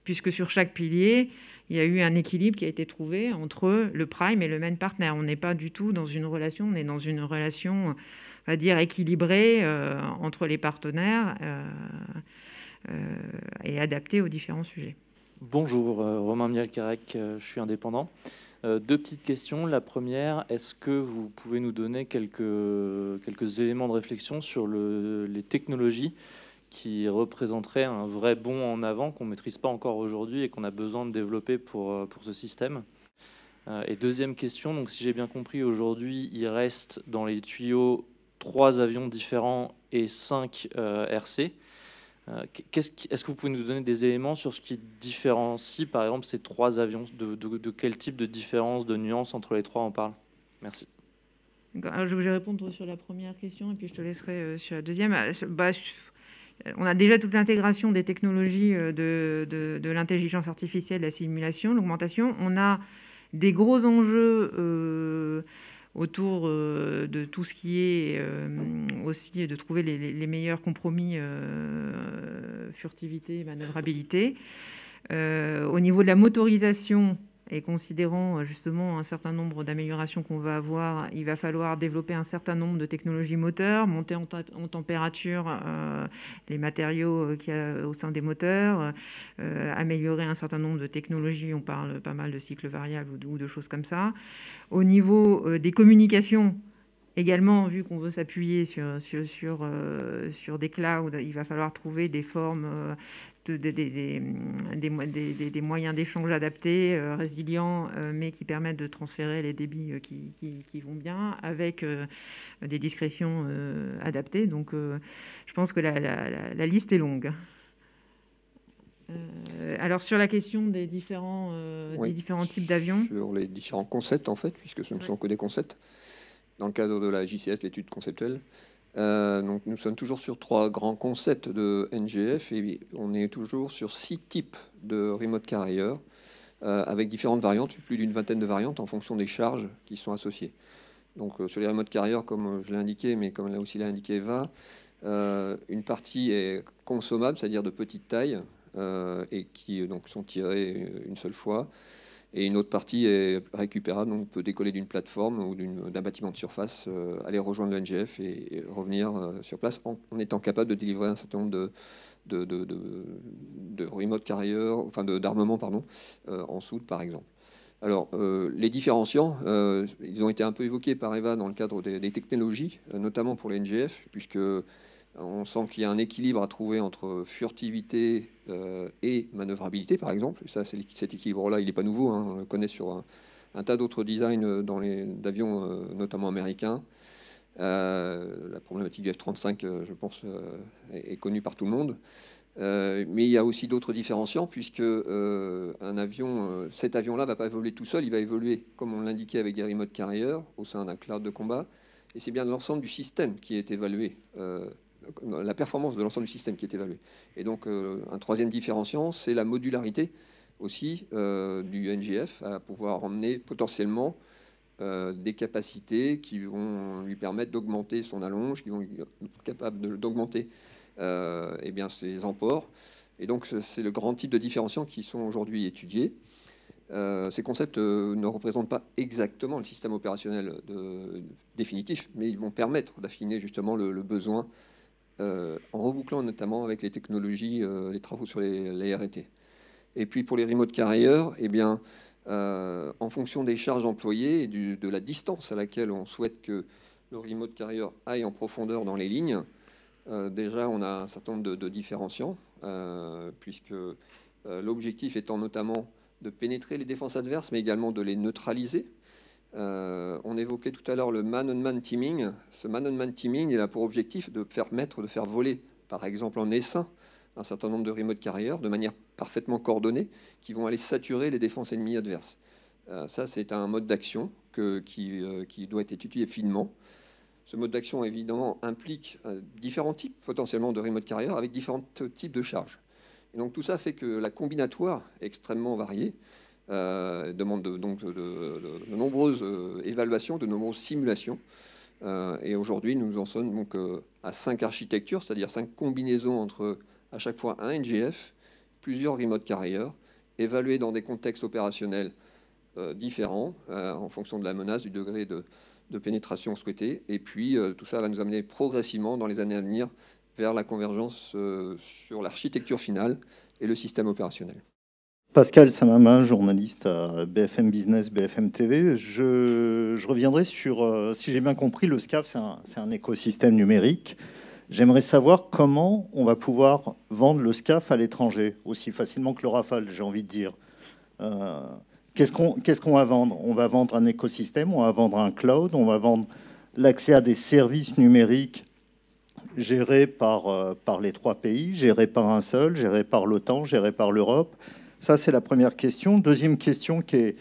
puisque sur chaque pilier, il y a eu un équilibre qui a été trouvé entre le prime et le main partner. On n'est pas du tout dans une relation, on est dans une relation, on va dire, équilibrée entre les partenaires et adaptée aux différents sujets. Bonjour, Romain Mialcarec, je suis indépendant. Deux petites questions. La première, est-ce que vous pouvez nous donner quelques éléments de réflexion sur les technologies qui représenterait un vrai bond en avant qu'on ne maîtrise pas encore aujourd'hui et qu'on a besoin de développer pour ce système. Et deuxième question, donc si j'ai bien compris, aujourd'hui, il reste dans les tuyaux 3 avions différents et 5 RC. Est-ce que vous pouvez nous donner des éléments sur ce qui différencie, par exemple, ces 3 avions? De quel type de différence, de nuance entre les 3 on parle? Merci. Alors, je vais répondre sur la première question et puis je te laisserai sur la deuxième. On a déjà toute l'intégration des technologies de l'intelligence artificielle, de la simulation, l'augmentation. On a des gros enjeux autour de tout ce qui est aussi de trouver les meilleurs compromis furtivité, manœuvrabilité. Au niveau de la motorisation, et considérant justement un certain nombre d'améliorations qu'on va avoir, il va falloir développer un certain nombre de technologies moteurs, monter en température les matériaux qu'il y a au sein des moteurs, améliorer un certain nombre de technologies, on parle pas mal de cycles variables ou de choses comme ça. Au niveau des communications, également, vu qu'on veut s'appuyer sur des clouds, il va falloir trouver des formes, des moyens d'échange adaptés, résilients, mais qui permettent de transférer les débits qui vont bien, avec des discrétions adaptées. Donc, je pense que la liste est longue. Alors, sur la question des différents types d'avions. Sur les différents concepts, en fait, puisque ce ne sont que des concepts. Dans le cadre de la JCS, l'étude conceptuelle. Donc nous sommes toujours sur 3 grands concepts de NGF et on est toujours sur 6 types de remote carrier avec différentes variantes, plus d'une vingtaine de variantes en fonction des charges qui sont associées. Donc sur les remote carriers, comme je l'ai indiqué, mais comme là aussi l'a indiqué Eva, une partie est consommable, c'est-à-dire de petite taille et qui donc sont tirées une seule fois. Et une autre partie est récupérable, donc on peut décoller d'une plateforme ou d'un bâtiment de surface, aller rejoindre le NGF et revenir sur place en étant capable de délivrer un certain nombre de remote carrier, enfin d'armement, pardon, en soude par exemple. Alors, les différenciants, ils ont été un peu évoqués par Eva dans le cadre des technologies, notamment pour les NGF, puisque on sent qu'il y a un équilibre à trouver entre furtivité et manœuvrabilité, par exemple. Ça, cet équilibre-là, il n'est pas nouveau. On le connaît sur un tas d'autres designs d'avions, notamment américains. La problématique du F-35, je pense, est connue par tout le monde. Mais il y a aussi d'autres différenciants, puisque cet avion-là ne va pas évoluer tout seul. Il va évoluer, comme on l'indiquait, avec des remote carriers au sein d'un cloud de combat. Et c'est bien l'ensemble du système qui est évalué. La performance de l'ensemble du système qui est évaluée. Et donc, un troisième différenciant, c'est la modularité, aussi du NGF à pouvoir emmener potentiellement des capacités qui vont lui permettre d'augmenter son allonge, qui vont être capables d'augmenter ses emports. Et donc, c'est le grand type de différenciants qui sont aujourd'hui étudiés. Ces concepts ne représentent pas exactement le système opérationnel définitif, mais ils vont permettre d'affiner justement le besoin en rebouclant notamment avec les technologies, les travaux sur les RT. Et puis pour les remote carriers, en fonction des charges employées et de la distance à laquelle on souhaite que le remote carrier aille en profondeur dans les lignes, déjà on a un certain nombre de différenciants, puisque l'objectif étant notamment de pénétrer les défenses adverses, mais également de les neutraliser. On évoquait tout à l'heure le man-on-man teaming. Ce man-on-man teaming il a pour objectif de faire voler, par exemple en essaim, un certain nombre de remote carriers de manière parfaitement coordonnée qui vont aller saturer les défenses ennemies adverses. Ça, c'est un mode d'action qui doit être étudié finement. Ce mode d'action, évidemment, implique différents types potentiellement de remote carriers avec différents types de charges. Et donc tout ça fait que la combinatoire est extrêmement variée, demande donc de nombreuses évaluations, de nombreuses simulations. Et aujourd'hui, nous en sommes donc à 5 architectures, c'est-à-dire 5 combinaisons entre à chaque fois un NGF, plusieurs remote carriers, évalués dans des contextes opérationnels différents, en fonction de la menace, du degré de pénétration souhaité. Et puis, tout ça va nous amener progressivement, dans les années à venir, vers la convergence sur l'architecture finale et le système opérationnel. Pascal Samama, journaliste à BFM Business, BFM TV. Je reviendrai sur, si j'ai bien compris, le SCAF, c'est un écosystème numérique. J'aimerais savoir comment on va pouvoir vendre le SCAF à l'étranger, aussi facilement que le Rafale, j'ai envie de dire. Qu'est-ce qu'on va vendre? On va vendre un écosystème, on va vendre un cloud, on va vendre l'accès à des services numériques gérés par les 3 pays, gérés par un seul, gérés par l'OTAN, gérés par l'Europe. Ça, c'est la première question. Deuxième question qui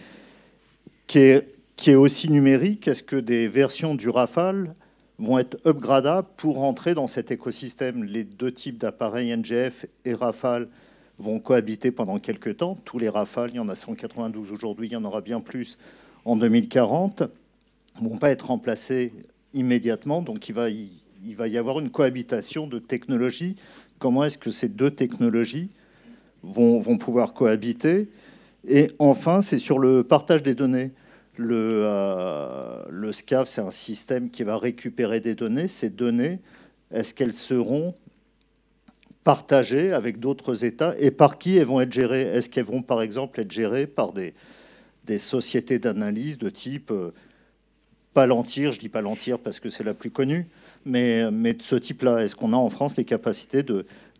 est aussi numérique, est-ce que des versions du Rafale vont être upgradables pour entrer dans cet écosystème? Les 2 types d'appareils NGF et Rafale vont cohabiter pendant quelques temps. Tous les Rafales, il y en a 192 aujourd'hui, il y en aura bien plus en 2040, ne vont pas être remplacés immédiatement. Donc il va y avoir une cohabitation de technologies. Comment est-ce que ces 2 technologies vont pouvoir cohabiter? Et enfin, c'est sur le partage des données. Le SCAF, c'est un système qui va récupérer des données. Ces données, est-ce qu'elles seront partagées avec d'autres États? Et par qui elles vont être gérées? Est-ce qu'elles vont, par exemple, être gérées par des sociétés d'analyse de type Palantir? Je dis Palantir parce que c'est la plus connue, mais de ce type-là. Est-ce qu'on a en France les capacités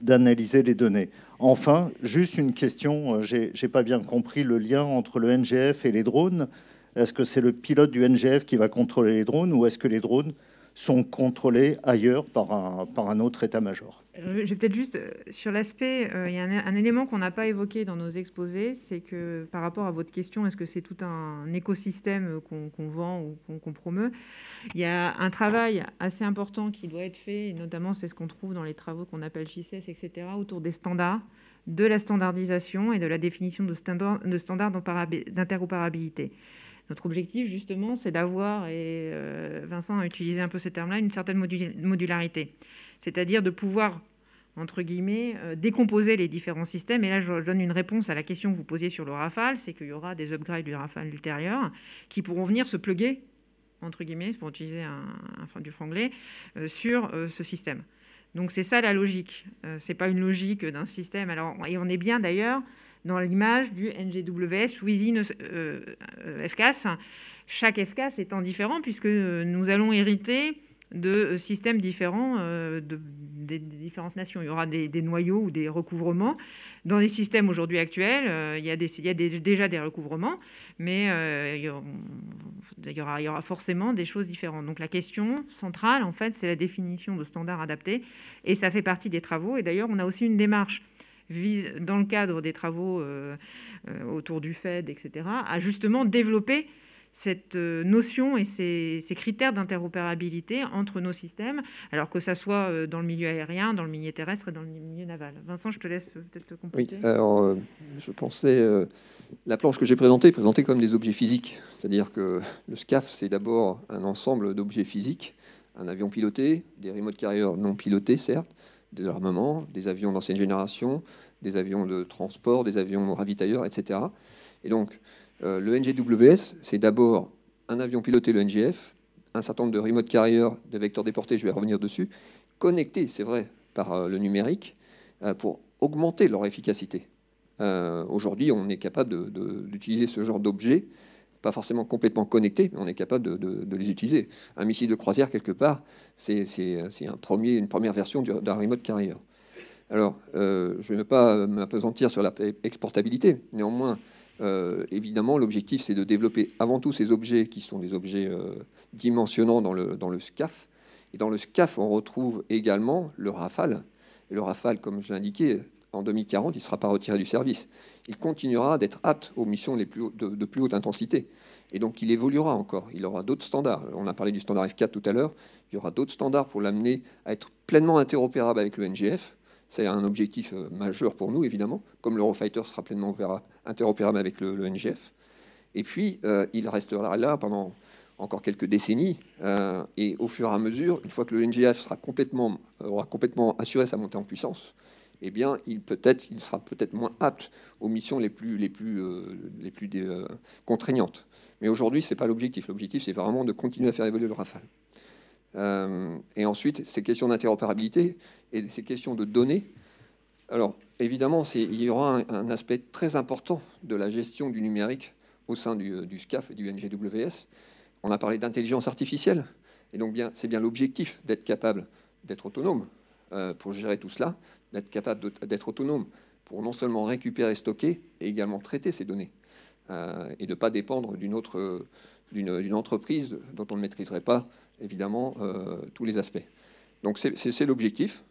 d'analyser les données? Enfin, juste une question, j'ai pas bien compris le lien entre le NGF et les drones. Est-ce que c'est le pilote du NGF qui va contrôler les drones ou est-ce que les drones sont contrôlés ailleurs par un autre état-major? Je vais peut-être juste sur l'aspect, il y a un élément qu'on n'a pas évoqué dans nos exposés, c'est que par rapport à votre question, est-ce que c'est tout un écosystème qu'on vend ou qu'on promeut? Il y a un travail assez important qui doit être fait, et notamment c'est ce qu'on trouve dans les travaux qu'on appelle JCS, etc., autour des standards, de la standardisation et de la définition de standards d'interopérabilité. Notre objectif, justement, c'est d'avoir, et Vincent a utilisé un peu ce terme-là, une certaine modularité. C'est-à-dire de pouvoir, entre guillemets, décomposer les différents systèmes. Et là, je donne une réponse à la question que vous posiez sur le Rafale, c'est qu'il y aura des upgrades du Rafale ultérieur qui pourront venir se plugger, entre guillemets, pour utiliser du franglais, sur ce système. Donc c'est ça la logique. C'est pas une logique d'un système. Alors, et on est bien d'ailleurs dans l'image du NGWS within FCAS, chaque FCAS étant différent, puisque nous allons hériter de systèmes différents des différentes nations. Il y aura des noyaux ou des recouvrements. Dans les systèmes aujourd'hui actuels, il y a déjà des recouvrements, mais il y aura forcément des choses différentes. Donc la question centrale, en fait, c'est la définition de standards adaptés, et ça fait partie des travaux. Et d'ailleurs, on a aussi une démarche dans le cadre des travaux autour du FED, etc., à justement développer cette notion et ces critères d'interopérabilité entre nos systèmes, alors que ça soit dans le milieu aérien, dans le milieu terrestre et dans le milieu naval. Vincent, je te laisse peut-être compléter. Oui, alors je pensais, la planche que j'ai présentée est présentée comme des objets physiques, c'est-à-dire que le SCAF, c'est d'abord un ensemble d'objets physiques, un avion piloté, des remote carriers non pilotés, certes, de l'armement, des avions d'ancienne génération, des avions de transport, des avions ravitailleurs, etc. Et donc, le NGWS, c'est d'abord un avion piloté, le NGF, un certain nombre de remote carriers, de vecteurs déportés, je vais revenir dessus, connectés, c'est vrai, par le numérique, pour augmenter leur efficacité. Aujourd'hui, on est capable d'utiliser ce genre d'objets, pas forcément complètement connectés, mais on est capable de les utiliser. Un missile de croisière, quelque part, c'est une première version d'un remote carrier. Alors, je ne vais pas m'appesantir sur la exportabilité. Néanmoins, évidemment, l'objectif, c'est de développer avant tout ces objets qui sont des objets dimensionnants dans le SCAF. Et dans le SCAF, on retrouve également le Rafale. Et le Rafale, comme je l'indiquais, en 2040, il ne sera pas retiré du service. Il continuera d'être apte aux missions de plus haute intensité. Et donc, il évoluera encore. Il aura d'autres standards. On a parlé du standard F4 tout à l'heure. Il y aura d'autres standards pour l'amener à être pleinement interopérable avec le NGF. C'est un objectif majeur pour nous, évidemment, comme l'Eurofighter sera pleinement interopérable avec le NGF. Et puis, il restera là pendant encore quelques décennies. Et au fur et à mesure, une fois que le NGF aura complètement assuré sa montée en puissance, eh bien, il sera peut-être moins apte aux missions les plus contraignantes. Mais aujourd'hui, ce n'est pas l'objectif. L'objectif, c'est vraiment de continuer à faire évoluer le Rafale. Et ensuite, ces questions d'interopérabilité et ces questions de données. Alors, évidemment, il y aura un aspect très important de la gestion du numérique au sein du SCAF et du NGWS. On a parlé d'intelligence artificielle. Et donc, c'est bien l'objectif d'être capable d'être autonome pour gérer tout cela, d'être capable d'être autonome pour non seulement récupérer, stocker, et également traiter ces données. Et de ne pas dépendre d'une entreprise dont on ne maîtriserait pas, évidemment, tous les aspects. Donc c'est l'objectif.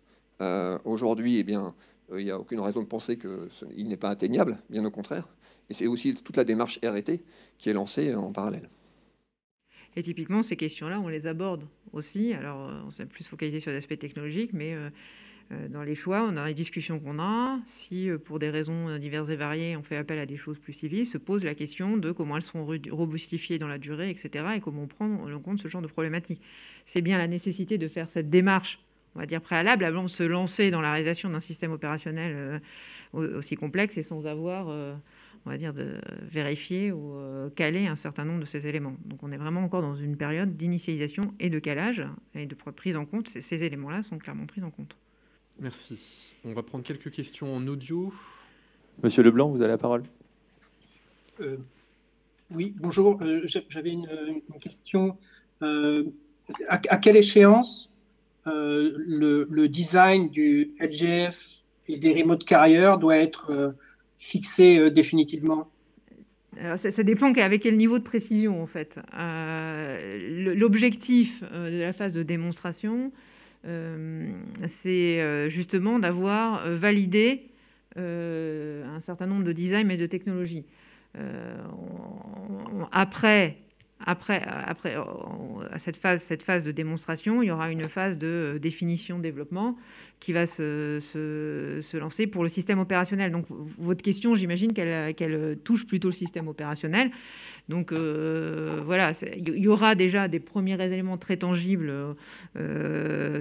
Aujourd'hui, eh bien, il n'y a aucune raison de penser qu'il n'est pas atteignable, bien au contraire. Et c'est aussi toute la démarche R&T qui est lancée en parallèle. Et typiquement, ces questions-là, on les aborde aussi. Alors, on s'est plus focalisé sur l'aspect technologique, mais dans les choix, dans les discussions qu'on a, si pour des raisons diverses et variées, on fait appel à des choses plus civiles, se pose la question de comment elles seront robustifiées dans la durée, etc., et comment on prend en compte ce genre de problématiques. C'est bien la nécessité de faire cette démarche, on va dire préalable, avant de se lancer dans la réalisation d'un système opérationnel aussi complexe et sans avoir, on va dire, de vérifier ou caler un certain nombre de ces éléments. Donc on est vraiment encore dans une période d'initialisation et de calage et de prise en compte. Ces éléments-là sont clairement pris en compte. Merci. On va prendre quelques questions en audio. Monsieur Leblanc, vous avez la parole. Oui, bonjour. J'avais une question. À quelle échéance le design du LGF et des remote carriers doit être fixé définitivement? Alors, ça dépend avec quel niveau de précision, en fait. L'objectif de la phase de démonstration, c'est justement d'avoir validé un certain nombre de designs et de technologies. Après cette phase de démonstration, il y aura une phase de définition, développement qui va se lancer pour le système opérationnel. Donc, votre question, j'imagine qu'elle touche plutôt le système opérationnel. Donc, voilà, il y aura déjà des premiers éléments très tangibles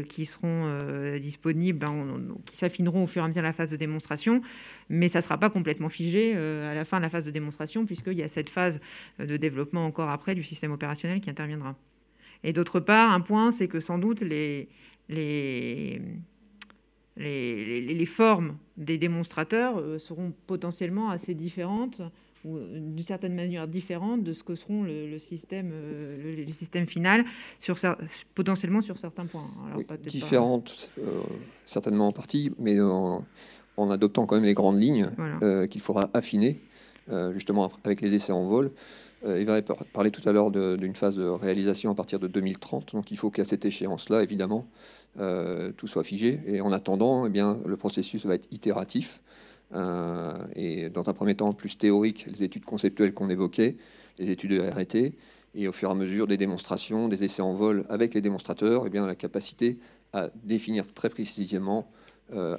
qui seront disponibles, qui s'affineront au fur et à mesure de la phase de démonstration, mais ça ne sera pas complètement figé à la fin de la phase de démonstration, puisqu'il y a cette phase de développement encore après du système opérationnel qui interviendra. Et d'autre part, un point, c'est que sans doute les formes des démonstrateurs seront potentiellement assez différentes ou d'une certaine manière différentes de ce que seront le système final, potentiellement sur certains points. Alors, oui, différentes, certainement en partie, mais en adoptant quand même les grandes lignes, voilà, qu'il faudra affiner, justement avec les essais en vol. Il avait parlé tout à l'heure d'une phase de réalisation à partir de 2030, donc il faut qu'à cette échéance-là, évidemment, tout soit figé. Et en attendant, eh bien, le processus va être itératif. et dans un premier temps plus théorique, les études conceptuelles qu'on évoquait, les études de RT, et au fur et à mesure des démonstrations, des essais en vol avec les démonstrateurs, et bien la capacité à définir très précisément,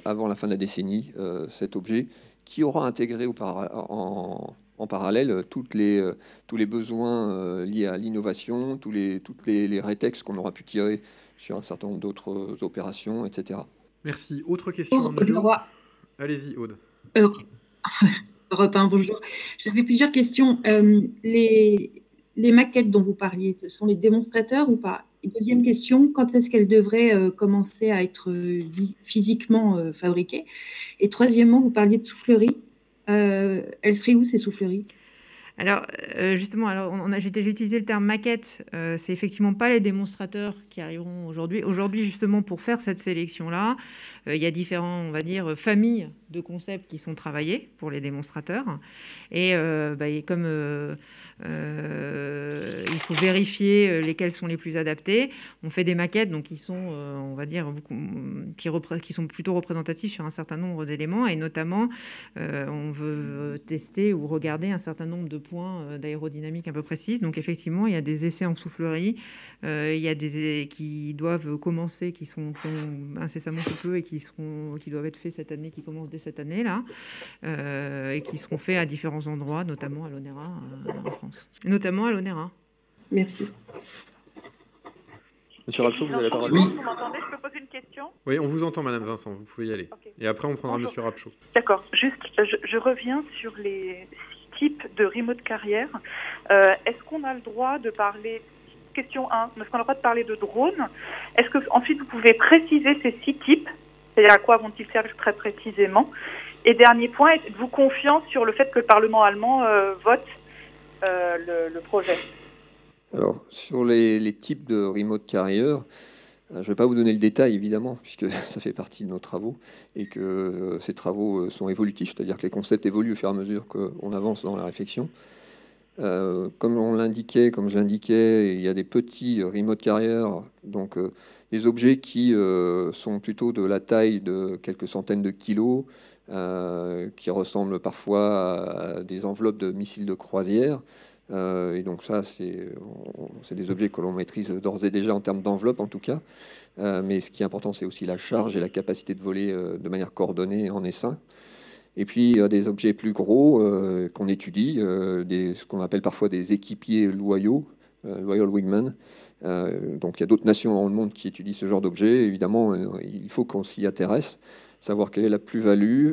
avant la fin de la décennie, cet objet qui aura intégré en parallèle tous les besoins liés à l'innovation, toutes les rétextes qu'on aura pu tirer sur un certain nombre d'autres opérations, etc. Merci. Autre question en audio ? Allez-y, Aude. Europe 1, bonjour. J'avais plusieurs questions. Les maquettes dont vous parliez, ce sont les démonstrateurs ou pas? Et deuxième question, quand est-ce qu'elles devraient commencer à être physiquement fabriquées? Et troisièmement, vous parliez de soufflerie. Elles seraient où ces souffleries? Alors, justement, j'ai utilisé le terme maquette. C'est effectivement pas les démonstrateurs qui arriveront aujourd'hui. Aujourd'hui, justement, pour faire cette sélection-là, il y a différents, on va dire, familles de concepts qui sont travaillés pour les démonstrateurs. Et comme il faut vérifier lesquels sont les plus adaptés, on fait des maquettes donc qui sont, on va dire, qui sont plutôt représentatifs sur un certain nombre d'éléments. Et notamment, on veut tester ou regarder un certain nombre de points d'aérodynamique un peu précises. Donc effectivement, il y a des essais en soufflerie, il y a des qui doivent commencer, qui ont incessamment sous peu et qui doivent être faits cette année, qui commencent dès cette année là, et qui seront faits à différents endroits, notamment à l'ONERA en France, et notamment à l'ONERA. Merci. Monsieur Rapchaud, vous avez la parole. Oui. Vous m'entendez? Je peux poser une question? Oui, on vous entend, Madame Vincent, vous pouvez y aller. Okay. Et après, on prendra Monsieur Rapchaud. D'accord. Juste, je reviens sur les types de remote carrière. Est-ce qu'on a le droit de parler... Question 1, est-ce qu'on a le droit de parler de drones? Est-ce que ensuite vous pouvez préciser ces 6 types? C'est-à-dire à quoi vont-ils servir très précisément? Et dernier point, êtes-vous confiant sur le fait que le Parlement allemand vote le projet? Alors, sur les types de remote carrier, je ne vais pas vous donner le détail, évidemment, puisque ça fait partie de nos travaux, et que ces travaux sont évolutifs, c'est-à-dire que les concepts évoluent au fur et à mesure qu'on avance dans la réflexion. Comme je l'indiquais, il y a des petits remote carrier, donc des objets qui sont plutôt de la taille de quelques centaines de kilos, qui ressemblent parfois à des enveloppes de missiles de croisière. Et donc ça, c'est des objets que l'on maîtrise d'ores et déjà en termes d'enveloppe en tout cas. Mais ce qui est important, c'est aussi la charge et la capacité de voler de manière coordonnée en essaim. Et puis des objets plus gros qu'on étudie, ce qu'on appelle parfois des équipiers loyaux, loyal wingmen. Donc il y a d'autres nations dans le monde qui étudient ce genre d'objets. Évidemment, il faut qu'on s'y intéresse, savoir quelle est la plus-value,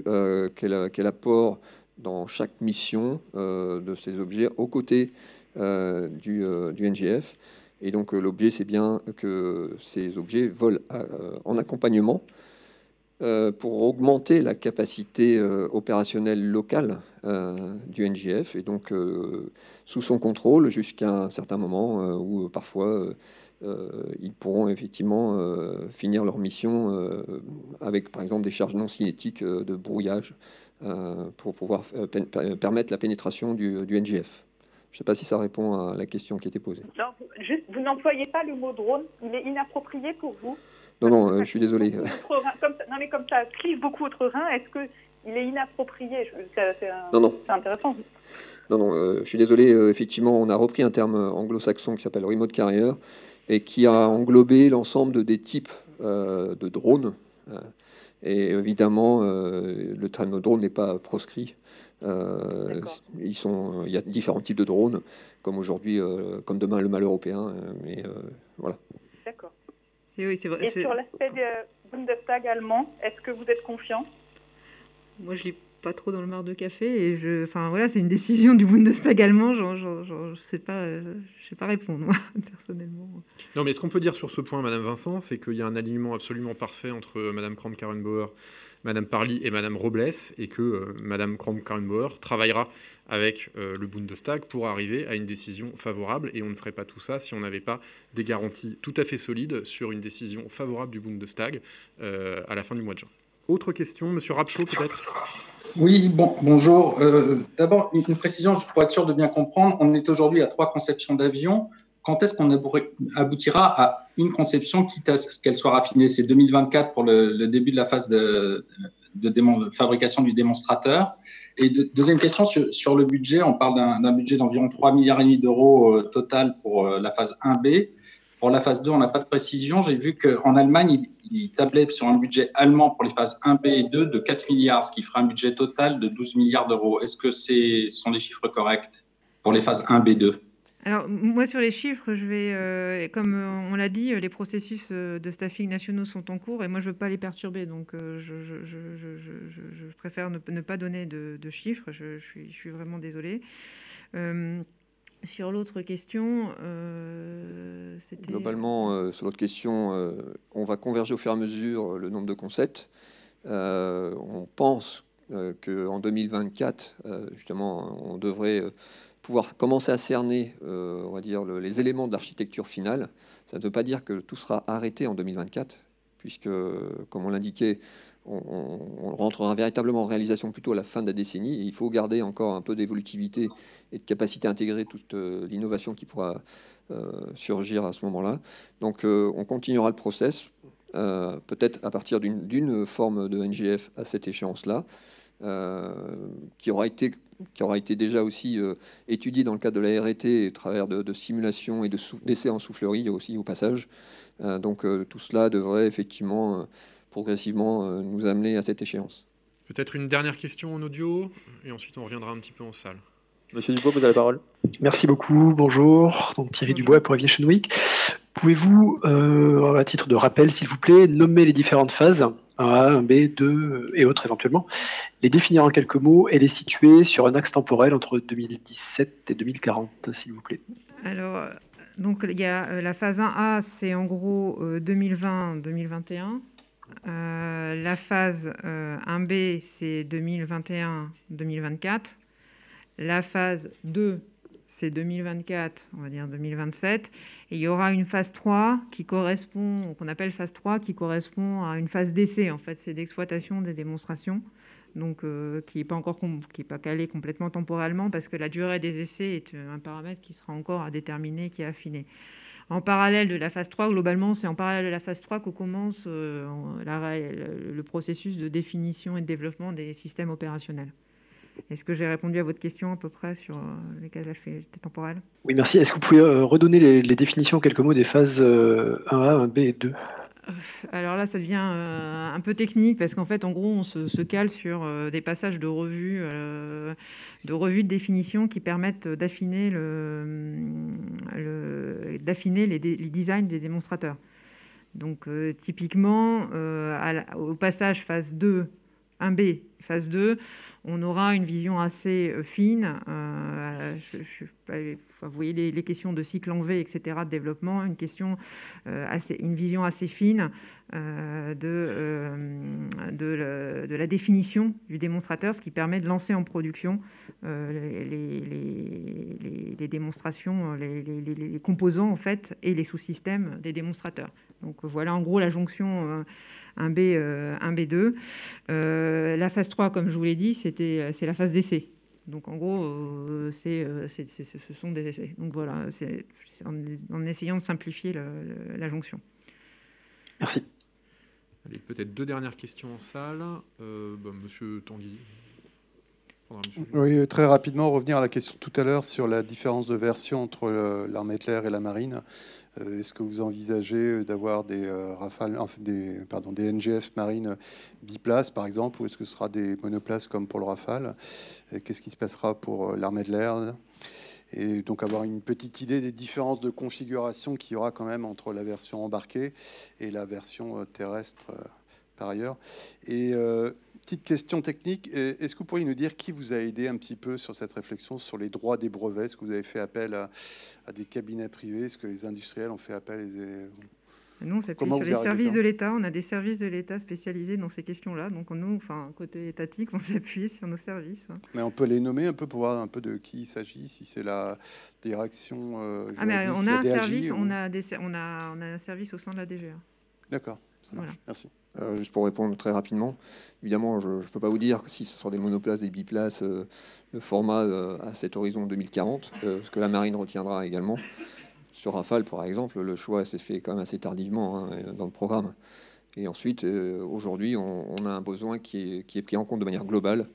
quel apport dans chaque mission de ces objets aux côtés du NGF. Et donc l'objet, c'est bien que ces objets volent en accompagnement pour augmenter la capacité opérationnelle locale du NGF, et donc sous son contrôle jusqu'à un certain moment où parfois ils pourront effectivement finir leur mission avec par exemple des charges non cinétiques de brouillage pour pouvoir permettre la pénétration du NGF. Je ne sais pas si ça répond à la question qui était posée. Non, juste, vous n'employez pas le mot drone, il est inapproprié pour vous? Non, je suis désolé. Comme ça clive beaucoup votre rein, est-ce qu'il est inapproprié? C'est intéressant. Non, je suis désolé. Effectivement, on a repris un terme anglo-saxon qui s'appelle remote carrier et qui a englobé l'ensemble des types de drones. Et évidemment, le terme drone n'est pas proscrit. Il y a différents types de drones, comme aujourd'hui, comme demain le mal européen. Mais voilà. D'accord. Oui, c'est vrai. Et sur l'aspect du Bundestag allemand, est-ce que vous êtes confiant? Moi, je lis pas trop dans le mar de café et c'est une décision du Bundestag allemand. Je sais pas répondre moi personnellement. Non, mais ce qu'on peut dire sur ce point, Madame Vincent, c'est qu'il y a un alignement absolument parfait entre Madame Kramp-Karrenbauer, Madame Parly et Madame Robles, et que Madame Kramp-Karrenbauer travaillera avec le Bundestag pour arriver à une décision favorable, et on ne ferait pas tout ça si on n'avait pas des garanties tout à fait solides sur une décision favorable du Bundestag à la fin du mois de juin. Autre question, Monsieur Rapchaud peut-être? Oui, bonjour. D'abord, une précision, pour être sûr de bien comprendre, on est aujourd'hui à 3 conceptions d'avions. Quand est-ce qu'on aboutira à une conception, quitte à ce qu'elle soit raffinée? C'est 2024 pour le début de la phase de fabrication du démonstrateur. Et deuxième question, sur le budget, on parle d'un budget d'environ 3,5 milliards d'euros total pour la phase 1B. Pour la phase 2, on n'a pas de précision. J'ai vu qu'en Allemagne, il tablait sur un budget allemand pour les phases 1B et 2 de 4 milliards, ce qui ferait un budget total de 12 milliards d'euros. Est-ce que ce sont des chiffres corrects pour les phases 1B, 2 ? Alors, moi, sur les chiffres, je vais, comme on l'a dit, les processus de staffing nationaux sont en cours et moi, je ne veux pas les perturber. Donc, je préfère ne pas donner de chiffres. Je suis vraiment désolée. Sur l'autre question, c'était... Globalement, sur l'autre question, on va converger au fur et à mesure le nombre de concepts. On pense qu'en 2024, justement, on devrait pouvoir commencer à cerner, on va dire, les éléments de l'architecture finale. Ça ne veut pas dire que tout sera arrêté en 2024, puisque, comme on l'indiquait, on rentrera véritablement en réalisation plutôt à la fin de la décennie. Et il faut garder encore un peu d'évolutivité et de capacité à intégrer toute l'innovation qui pourra surgir à ce moment-là. Donc, on continuera le process, peut-être à partir d'une forme de NGF à cette échéance-là, qui aura été déjà aussi étudié dans le cadre de la R&T au travers de simulations et d'essais en soufflerie aussi au passage. Donc tout cela devrait effectivement progressivement nous amener à cette échéance. Peut-être une dernière question en audio, et ensuite on reviendra un petit peu en salle. Monsieur Dubois, vous avez la parole. Merci beaucoup, bonjour. Donc, Thierry Dubois pour Aviation Week. Pouvez-vous, à titre de rappel, s'il vous plaît, nommer les différentes phases, 1A, 1B, 2 et autres éventuellement, les définir en quelques mots et les situer sur un axe temporel entre 2017 et 2040, s'il vous plaît. Alors, donc, il y a la phase 1A, c'est en gros 2020-2021. La phase 1B, c'est 2021-2024. La phase 2, c'est 2024, on va dire 2027. Et il y aura une phase 3 qu'on appelle phase 3, qui correspond à une phase d'essai. En fait, c'est d'exploitation des démonstrations, donc qui n'est pas encore qui est pas calé complètement temporellement, parce que la durée des essais est un paramètre qui sera encore à déterminer, qui est affiné. En parallèle de la phase 3, globalement, c'est en parallèle de la phase 3 qu'on commence le processus de définition et de développement des systèmes opérationnels. Est-ce que j'ai répondu à votre question à peu près sur les cases temporels ? Oui, merci. Est-ce que vous pouvez redonner les définitions en quelques mots des phases 1A, 1B et 2 ? Alors là, ça devient un peu technique parce qu'en fait, en gros, on se cale sur des passages de revues de définition qui permettent d'affiner les designs des démonstrateurs. Donc, typiquement, au passage phase 2, 1B, phase 2, on aura une vision assez fine. Vous voyez les questions de cycle en V, etc., de développement, une vision assez fine de la définition du démonstrateur, ce qui permet de lancer en production les démonstrations, les composants en fait, et les sous-systèmes des démonstrateurs. Donc voilà en gros la jonction 1B2. La phase 3, comme je vous l'ai dit, c'est la phase d'essai. Donc en gros, ce sont des essais. Donc voilà, c'est en essayant de simplifier la jonction. Merci. Allez, peut-être deux dernières questions en salle. Monsieur Tanguy. Oui, très rapidement, revenir à la question tout à l'heure sur la différence de version entre l'armée de l'air et la marine. Est-ce que vous envisagez d'avoir des des NGF marines biplaces, par exemple, ou est-ce que ce sera des monoplaces comme pour le Rafale ? Qu'est-ce qui se passera pour l'armée de l'air ? Et donc avoir une petite idée des différences de configuration qu'il y aura quand même entre la version embarquée et la version terrestre par ailleurs. Et petite question technique, est-ce que vous pourriez nous dire qui vous a aidé un petit peu sur cette réflexion sur les droits des brevets ? Est-ce que vous avez fait appel à des cabinets privés ? Est-ce que les industriels ont fait appel Nous, on s'appuie sur les services de l'État. On a des services de l'État spécialisés dans ces questions-là. Donc nous, côté étatique, on s'appuie sur nos services. Mais on peut les nommer un peu pour voir un peu de qui il s'agit, si c'est la direction juridique, on a un DAJ, service, ou... on a un service au sein de la DGA. D'accord, ça marche. Voilà. Merci. Juste pour répondre très rapidement, évidemment, je ne peux pas vous dire que si ce sont des monoplaces, des biplaces, le format à cet horizon 2040, ce que la marine retiendra également. Sur Rafale, par exemple, le choix s'est fait quand même assez tardivement dans le programme. Et ensuite, aujourd'hui, on a un besoin qui est pris en compte de manière globale.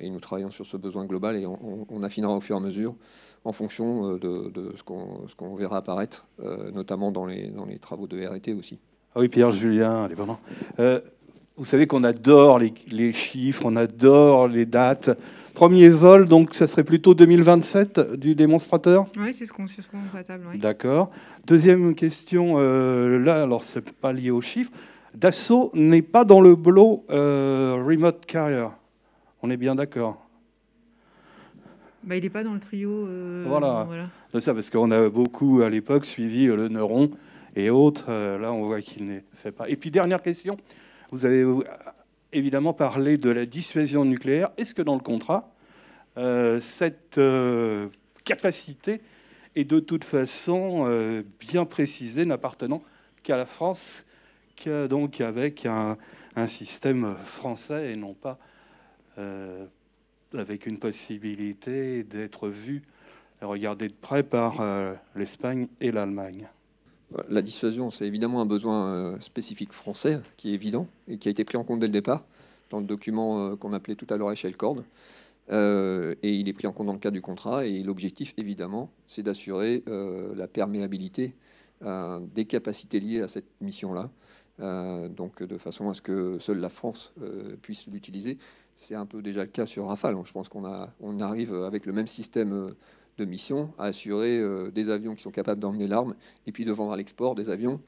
Et nous travaillons sur ce besoin global et on affinera au fur et à mesure en fonction de ce qu'on verra apparaître, notamment dans les travaux de R&T aussi. Ah oui, Pierre Julien, indépendant. Vous savez qu'on adore les chiffres, on adore les dates. Premier vol, donc ça serait plutôt 2027 du démonstrateur? Oui, c'est ce qu'on met à table. Oui. D'accord. Deuxième question, là, alors c'est pas lié aux chiffres. Dassault n'est pas dans le lot Remote Carrier. On est bien d'accord? Bah, il n'est pas dans le trio. Voilà. C'est ça, parce qu'on a beaucoup, à l'époque, suivi le Neuron et autres. Là, on voit qu'il n'est fait pas. Et puis, dernière question. Vous avez évidemment parlé de la dissuasion nucléaire. Est-ce que dans le contrat, cette capacité est de toute façon bien précisée, n'appartenant qu'à la France, donc avec un système français et non pas avec une possibilité d'être vu et regardé de près par l'Espagne et l'Allemagne? La dissuasion, c'est évidemment un besoin spécifique français qui est évident et qui a été pris en compte dès le départ dans le document qu'on appelait tout à l'heure échelle corde. Et il est pris en compte dans le cadre du contrat. Et l'objectif, évidemment, c'est d'assurer la perméabilité des capacités liées à cette mission-là. Donc, de façon à ce que seule la France puisse l'utiliser. C'est un peu déjà le cas sur Rafale. Je pense qu'on arrive avec le même système de mission à assurer des avions qui sont capables d'emmener l'arme et puis de vendre à l'export des avions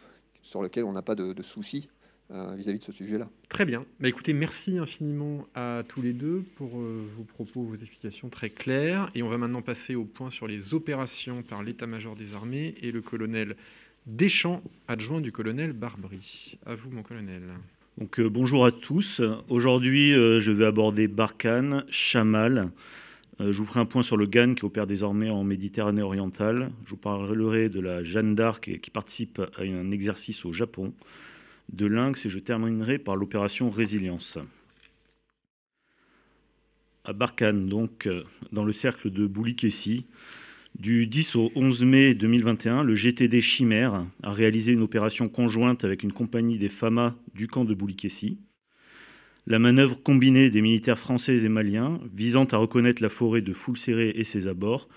sur lesquels on n'a pas de soucis vis-à-vis de ce sujet-là. Très bien. Bah, écoutez, merci infiniment à tous les deux pour vos propos, vos explications très claires. Et on va maintenant passer au point sur les opérations par l'état-major des armées et le colonel Deschamps, adjoint du colonel Barbry. À vous, mon colonel. Donc, bonjour à tous. Aujourd'hui, je vais aborder Barkhane, Chamal. Je vous ferai un point sur le GAN qui opère désormais en Méditerranée orientale. Je vous parlerai de la Jeanne d'Arc qui participe à un exercice au Japon, de Lynx, et je terminerai par l'opération Résilience. À Barkhane, donc, dans le cercle de Boulikessi, du 10 au 11 mai 2021, le GTD Chimère a réalisé une opération conjointe avec une compagnie des FAMA du camp de Boulikessi. La manœuvre combinée des militaires français et maliens, visant à reconnaître la forêt de Foulseré et ses abords,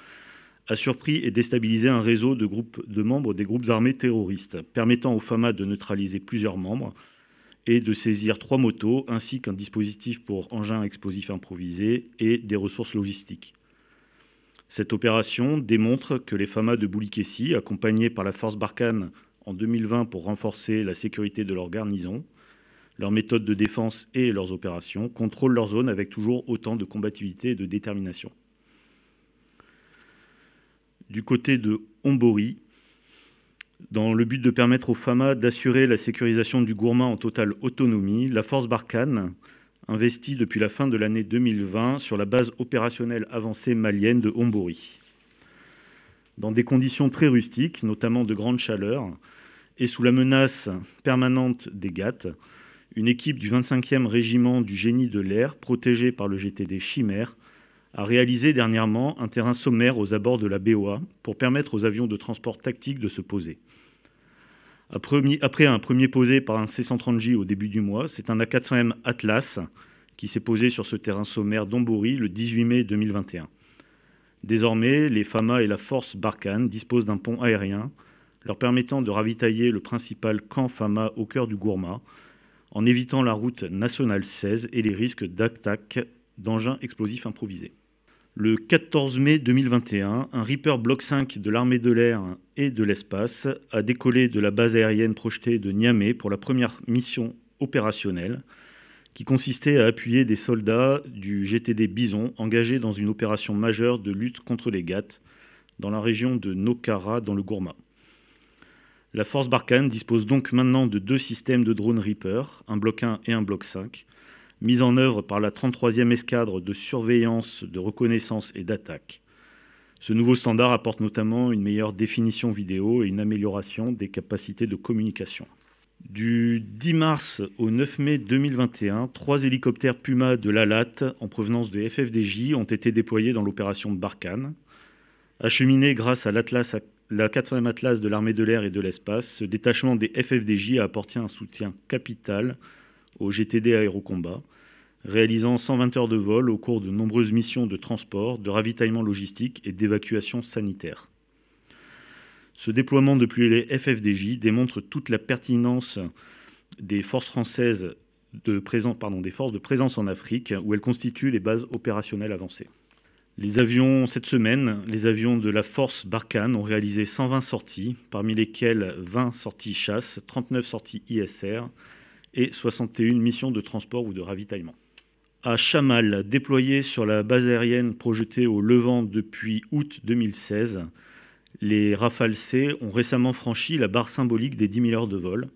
a surpris et déstabilisé un réseau de membres des groupes armés terroristes, permettant aux FAMA de neutraliser plusieurs membres et de saisir 3 motos, ainsi qu'un dispositif pour engins explosifs improvisés et des ressources logistiques. Cette opération démontre que les FAMA de Boulikessi, accompagnés par la force Barkhane en 2020 pour renforcer la sécurité de leur garnison, leurs méthodes de défense et leurs opérations, contrôlent leur zone avec toujours autant de combativité et de détermination. Du côté de Hombori, dans le but de permettre aux FAMA d'assurer la sécurisation du Gourma en totale autonomie, la force Barkhane investit depuis la fin de l'année 2020 sur la base opérationnelle avancée malienne de Hombori. Dans des conditions très rustiques, notamment de grande chaleur, et sous la menace permanente des GAT, une équipe du 25e régiment du génie de l'air, protégée par le GTD Chimère, a réalisé dernièrement un terrain sommaire aux abords de la BOA pour permettre aux avions de transport tactique de se poser. Après un premier posé par un C-130J au début du mois, c'est un A400M Atlas qui s'est posé sur ce terrain sommaire d'Hombori le 18 mai 2021. Désormais, les FAMA et la force Barkhane disposent d'un pont aérien leur permettant de ravitailler le principal camp FAMA au cœur du Gourma, en évitant la route nationale 16 et les risques d'attaque d'engins explosifs improvisés. Le 14 mai 2021, un Reaper Block 5 de l'armée de l'air et de l'espace a décollé de la base aérienne projetée de Niamey pour la première mission opérationnelle qui consistait à appuyer des soldats du GTD Bison engagés dans une opération majeure de lutte contre les GAT dans la région de Nokara dans le Gourma. La force Barkhane dispose donc maintenant de 2 systèmes de drones Reaper, un Bloc 1 et un Bloc 5, mis en œuvre par la 33e escadre de surveillance, de reconnaissance et d'attaque. Ce nouveau standard apporte notamment une meilleure définition vidéo et une amélioration des capacités de communication. Du 10 mars au 9 mai 2021, 3 hélicoptères Puma de l'ALAT en provenance de FFDJ ont été déployés dans l'opération Barkhane. Acheminés grâce à l'Atlas la 400e Atlas de l'armée de l'air et de l'espace, ce détachement des FFDJ a apporté un soutien capital au GTD Aérocombat, réalisant 120 heures de vol au cours de nombreuses missions de transport, de ravitaillement logistique et d'évacuation sanitaire. Ce déploiement depuis les FFDJ démontre toute la pertinence des forces françaises des forces de présence en Afrique, où elles constituent les bases opérationnelles avancées. Cette semaine, les avions de la force Barkhane ont réalisé 120 sorties, parmi lesquelles 20 sorties chasse, 39 sorties ISR et 61 missions de transport ou de ravitaillement. À Chamal, déployé sur la base aérienne projetée au Levant depuis août 2016, les Rafale C ont récemment franchi la barre symbolique des 10 000 heures de vol.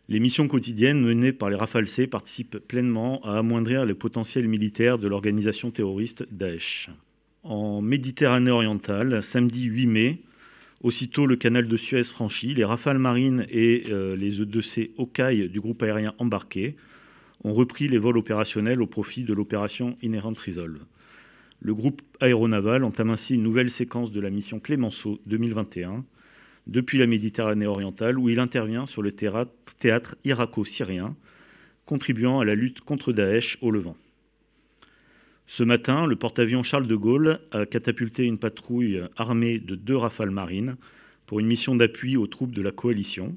Les missions quotidiennes menées par les Rafale C participent pleinement à amoindrir les potentiels militaires de l'organisation terroriste Daesh. En Méditerranée orientale, samedi 8 mai, aussitôt le canal de Suez franchi, les Rafale marines et les E-2C Hawkeye du groupe aérien embarqué ont repris les vols opérationnels au profit de l'opération Inherent Resolve. Le groupe aéronaval entame ainsi une nouvelle séquence de la mission Clemenceau 2021 depuis la Méditerranée orientale, où il intervient sur le théâtre irako-syrien, contribuant à la lutte contre Daesh au Levant. Ce matin, le porte-avions Charles de Gaulle a catapulté une patrouille armée de 2 Rafales marines pour une mission d'appui aux troupes de la coalition.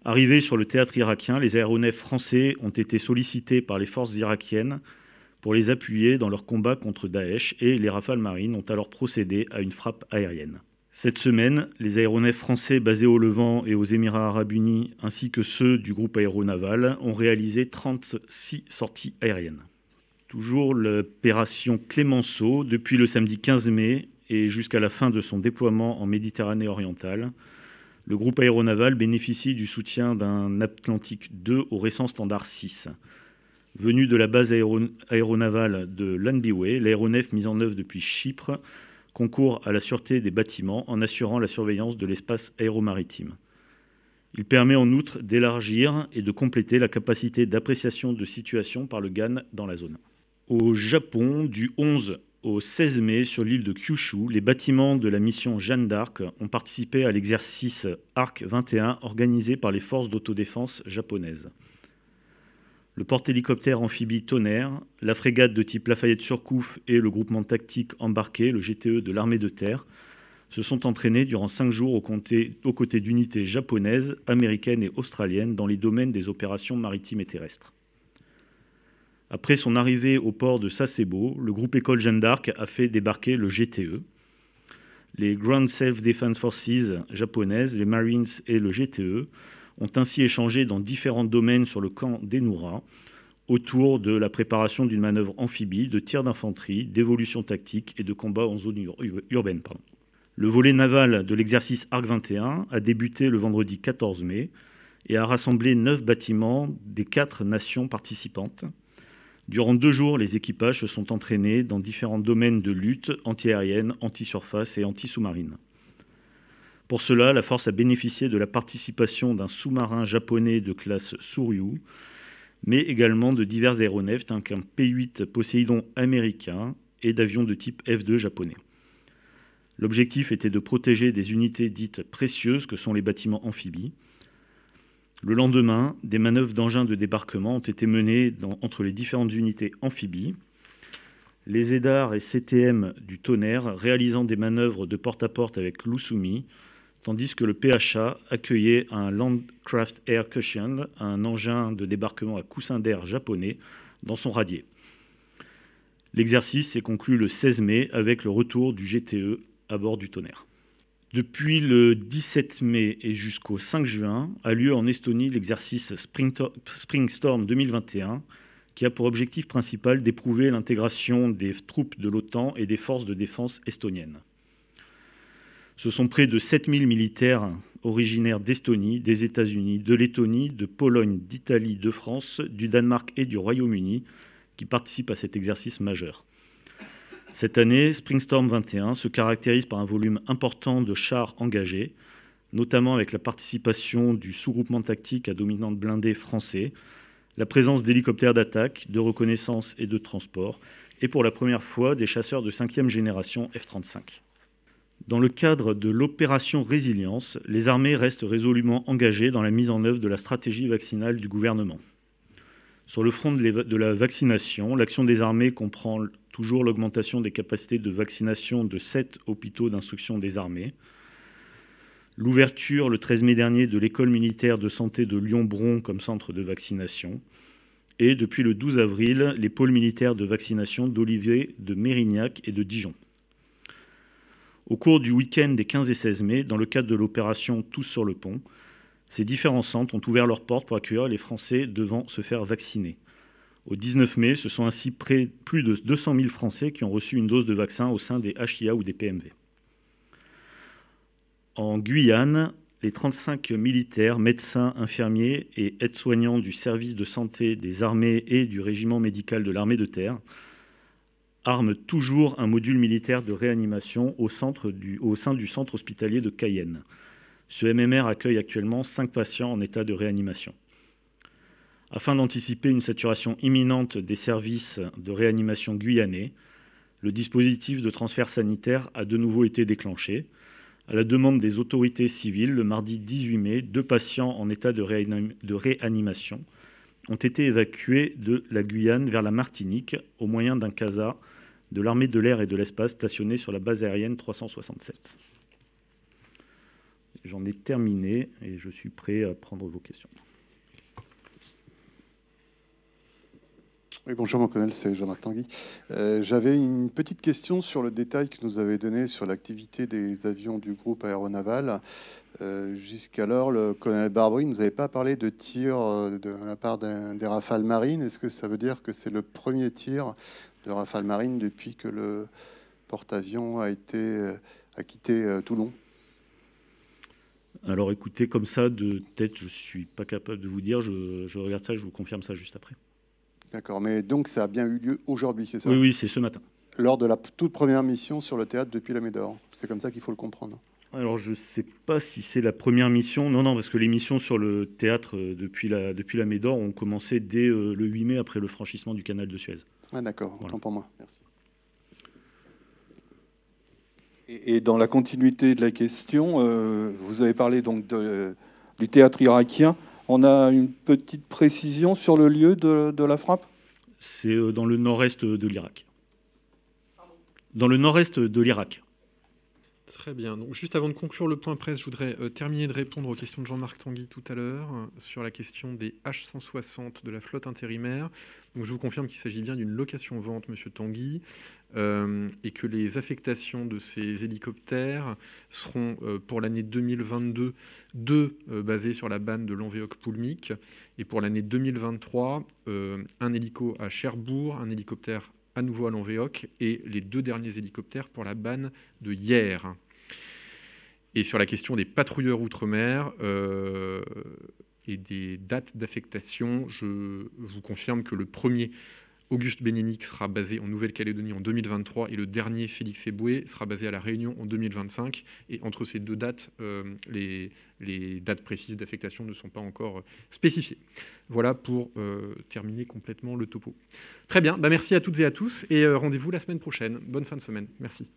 Arrivés sur le théâtre irakien, les aéronefs français ont été sollicités par les forces irakiennes pour les appuyer dans leur combat contre Daesh, et les Rafales marines ont alors procédé à une frappe aérienne. Cette semaine, les aéronefs français basés au Levant et aux Émirats arabes unis, ainsi que ceux du groupe aéronaval, ont réalisé 36 sorties aériennes. Toujours l'opération Clemenceau, depuis le samedi 15 mai et jusqu'à la fin de son déploiement en Méditerranée orientale, le groupe aéronaval bénéficie du soutien d'un Atlantique 2 au récent standard 6. Venu de la base aéronavale de Lanbiwe, l'aéronef mis en œuvre depuis Chypre concourt à la sûreté des bâtiments en assurant la surveillance de l'espace aéromaritime. Il permet en outre d'élargir et de compléter la capacité d'appréciation de situation par le GAN dans la zone. Au Japon, du 11 au 16 mai, sur l'île de Kyushu, les bâtiments de la mission Jeanne d'Arc ont participé à l'exercice Arc 21 organisé par les forces d'autodéfense japonaises. Le porte-hélicoptère amphibie Tonnerre, la frégate de type Lafayette-Surcouf et le groupement tactique embarqué, le GTE de l'armée de terre, se sont entraînés durant 5 jours aux côtés d'unités japonaises, américaines et australiennes dans les domaines des opérations maritimes et terrestres. Après son arrivée au port de Sasebo, le groupe École Jeanne d'Arc a fait débarquer le GTE. Les Ground Self-Defense Forces japonaises, les Marines et le GTE ont ainsi échangé dans différents domaines sur le camp d'Enoura, autour de la préparation d'une manœuvre amphibie, de tir d'infanterie, d'évolution tactique et de combat en zone urbaine. Le volet naval de l'exercice Arc 21 a débuté le vendredi 14 mai et a rassemblé 9 bâtiments des 4 nations participantes. Durant 2 jours, les équipages se sont entraînés dans différents domaines de lutte antiaérienne, anti-surface et anti-sous-marine. Pour cela, la force a bénéficié de la participation d'un sous-marin japonais de classe Suryu, mais également de divers aéronefs tels qu'un P-8 Poséidon américain et d'avions de type F-2 japonais. L'objectif était de protéger des unités dites précieuses que sont les bâtiments amphibies. Le lendemain, des manœuvres d'engins de débarquement ont été menées entre les différentes unités amphibies. Les EDAR et CTM du Tonnerre réalisant des manœuvres de porte-à-porte avec l'Usumi, tandis que le PHA accueillait un Landcraft Air Cushion, un engin de débarquement à coussin d'air japonais, dans son radier. L'exercice s'est conclu le 16 mai avec le retour du GTE à bord du Tonnerre. Depuis le 17 mai et jusqu'au 5 juin a lieu en Estonie l'exercice Spring Storm 2021, qui a pour objectif principal d'éprouver l'intégration des troupes de l'OTAN et des forces de défense estoniennes. Ce sont près de 7000 militaires originaires d'Estonie, des États-Unis, de Lettonie, de Pologne, d'Italie, de France, du Danemark et du Royaume-Uni qui participent à cet exercice majeur. Cette année, Spring Storm 21 se caractérise par un volume important de chars engagés, notamment avec la participation du sous-groupement tactique à dominante blindée français, la présence d'hélicoptères d'attaque, de reconnaissance et de transport, et pour la première fois des chasseurs de 5e génération F-35. Dans le cadre de l'opération Résilience, les armées restent résolument engagées dans la mise en œuvre de la stratégie vaccinale du gouvernement. Sur le front de la vaccination, l'action des armées comprend toujours l'augmentation des capacités de vaccination de 7 hôpitaux d'instruction des armées, l'ouverture le 13 mai dernier de l'école militaire de santé de Lyon-Bron comme centre de vaccination, et depuis le 12 avril, les pôles militaires de vaccination d'Olivet, de Mérignac et de Dijon. Au cours du week-end des 15 et 16 mai, dans le cadre de l'opération Tous sur le pont, ces différents centres ont ouvert leurs portes pour accueillir les Français devant se faire vacciner. Au 19 mai, ce sont ainsi plus de 200 000 Français qui ont reçu une dose de vaccin au sein des HIA ou des PMV. En Guyane, les 35 militaires, médecins, infirmiers et aides-soignants du service de santé des armées et du régiment médical de l'armée de terre arment toujours un module militaire de réanimation au sein du centre hospitalier de Cayenne. Ce MMR accueille actuellement 5 patients en état de réanimation. Afin d'anticiper une saturation imminente des services de réanimation guyanais, le dispositif de transfert sanitaire a de nouveau été déclenché. À la demande des autorités civiles, le mardi 18 mai, 2 patients en état de réanimation ont été évacués de la Guyane vers la Martinique au moyen d'un CASA de l'armée de l'air et de l'espace stationné sur la base aérienne 367. J'en ai terminé et je suis prêt à prendre vos questions. Oui, bonjour, mon colonel, c'est Jean-Marc Tanguy. J'avais une petite question sur le détail que nous avez donné sur l'activité des avions du groupe aéronaval. Jusqu'alors, le colonel Barbry ne nous avait pas parlé de tir de la part des Rafales marines. Est-ce que ça veut dire que c'est le premier tir de Rafale marine depuis que le porte-avions a quitté Toulon? Alors écoutez, comme ça, de tête, je ne suis pas capable de vous dire. Je regarde ça et je vous confirme ça juste après. D'accord, mais donc ça a bien eu lieu aujourd'hui, c'est ça? Oui, oui, c'est ce matin. Lors de la toute première mission sur le théâtre depuis la Médor. C'est comme ça qu'il faut le comprendre. Alors je ne sais pas si c'est la première mission. Non, parce que les missions sur le théâtre depuis la Médor ont commencé dès le 8 mai après le franchissement du canal de Suez. Ah d'accord, autant pour moi, merci. Et dans la continuité de la question, vous avez parlé donc du théâtre irakien. On a une petite précision sur le lieu de la frappe? C'est dans le nord-est de l'Irak. Dans le nord-est de l'Irak. Très bien. Donc, juste avant de conclure le point presse, je voudrais terminer de répondre aux questions de Jean-Marc Tanguy tout à l'heure sur la question des H-160 de la flotte intérimaire. Donc, je vous confirme qu'il s'agit bien d'une location-vente, monsieur Tanguy, et que les affectations de ces hélicoptères seront pour l'année 2022 basées sur la banne de Lanvéoc-Poulmic, et pour l'année 2023 un hélico à Cherbourg, un hélicoptère à nouveau à Lanvéoc et les 2 derniers hélicoptères pour la banne de Hyères. Et sur la question des patrouilleurs outre-mer et des dates d'affectation, je vous confirme que le premier Auguste Bénénic sera basé en Nouvelle-Calédonie en 2023 et le dernier Félix Eboué sera basé à La Réunion en 2025. Et entre ces 2 dates, les dates précises d'affectation ne sont pas encore spécifiées. Voilà pour terminer complètement le topo. Très bien, merci à toutes et à tous et rendez-vous la semaine prochaine. Bonne fin de semaine. Merci.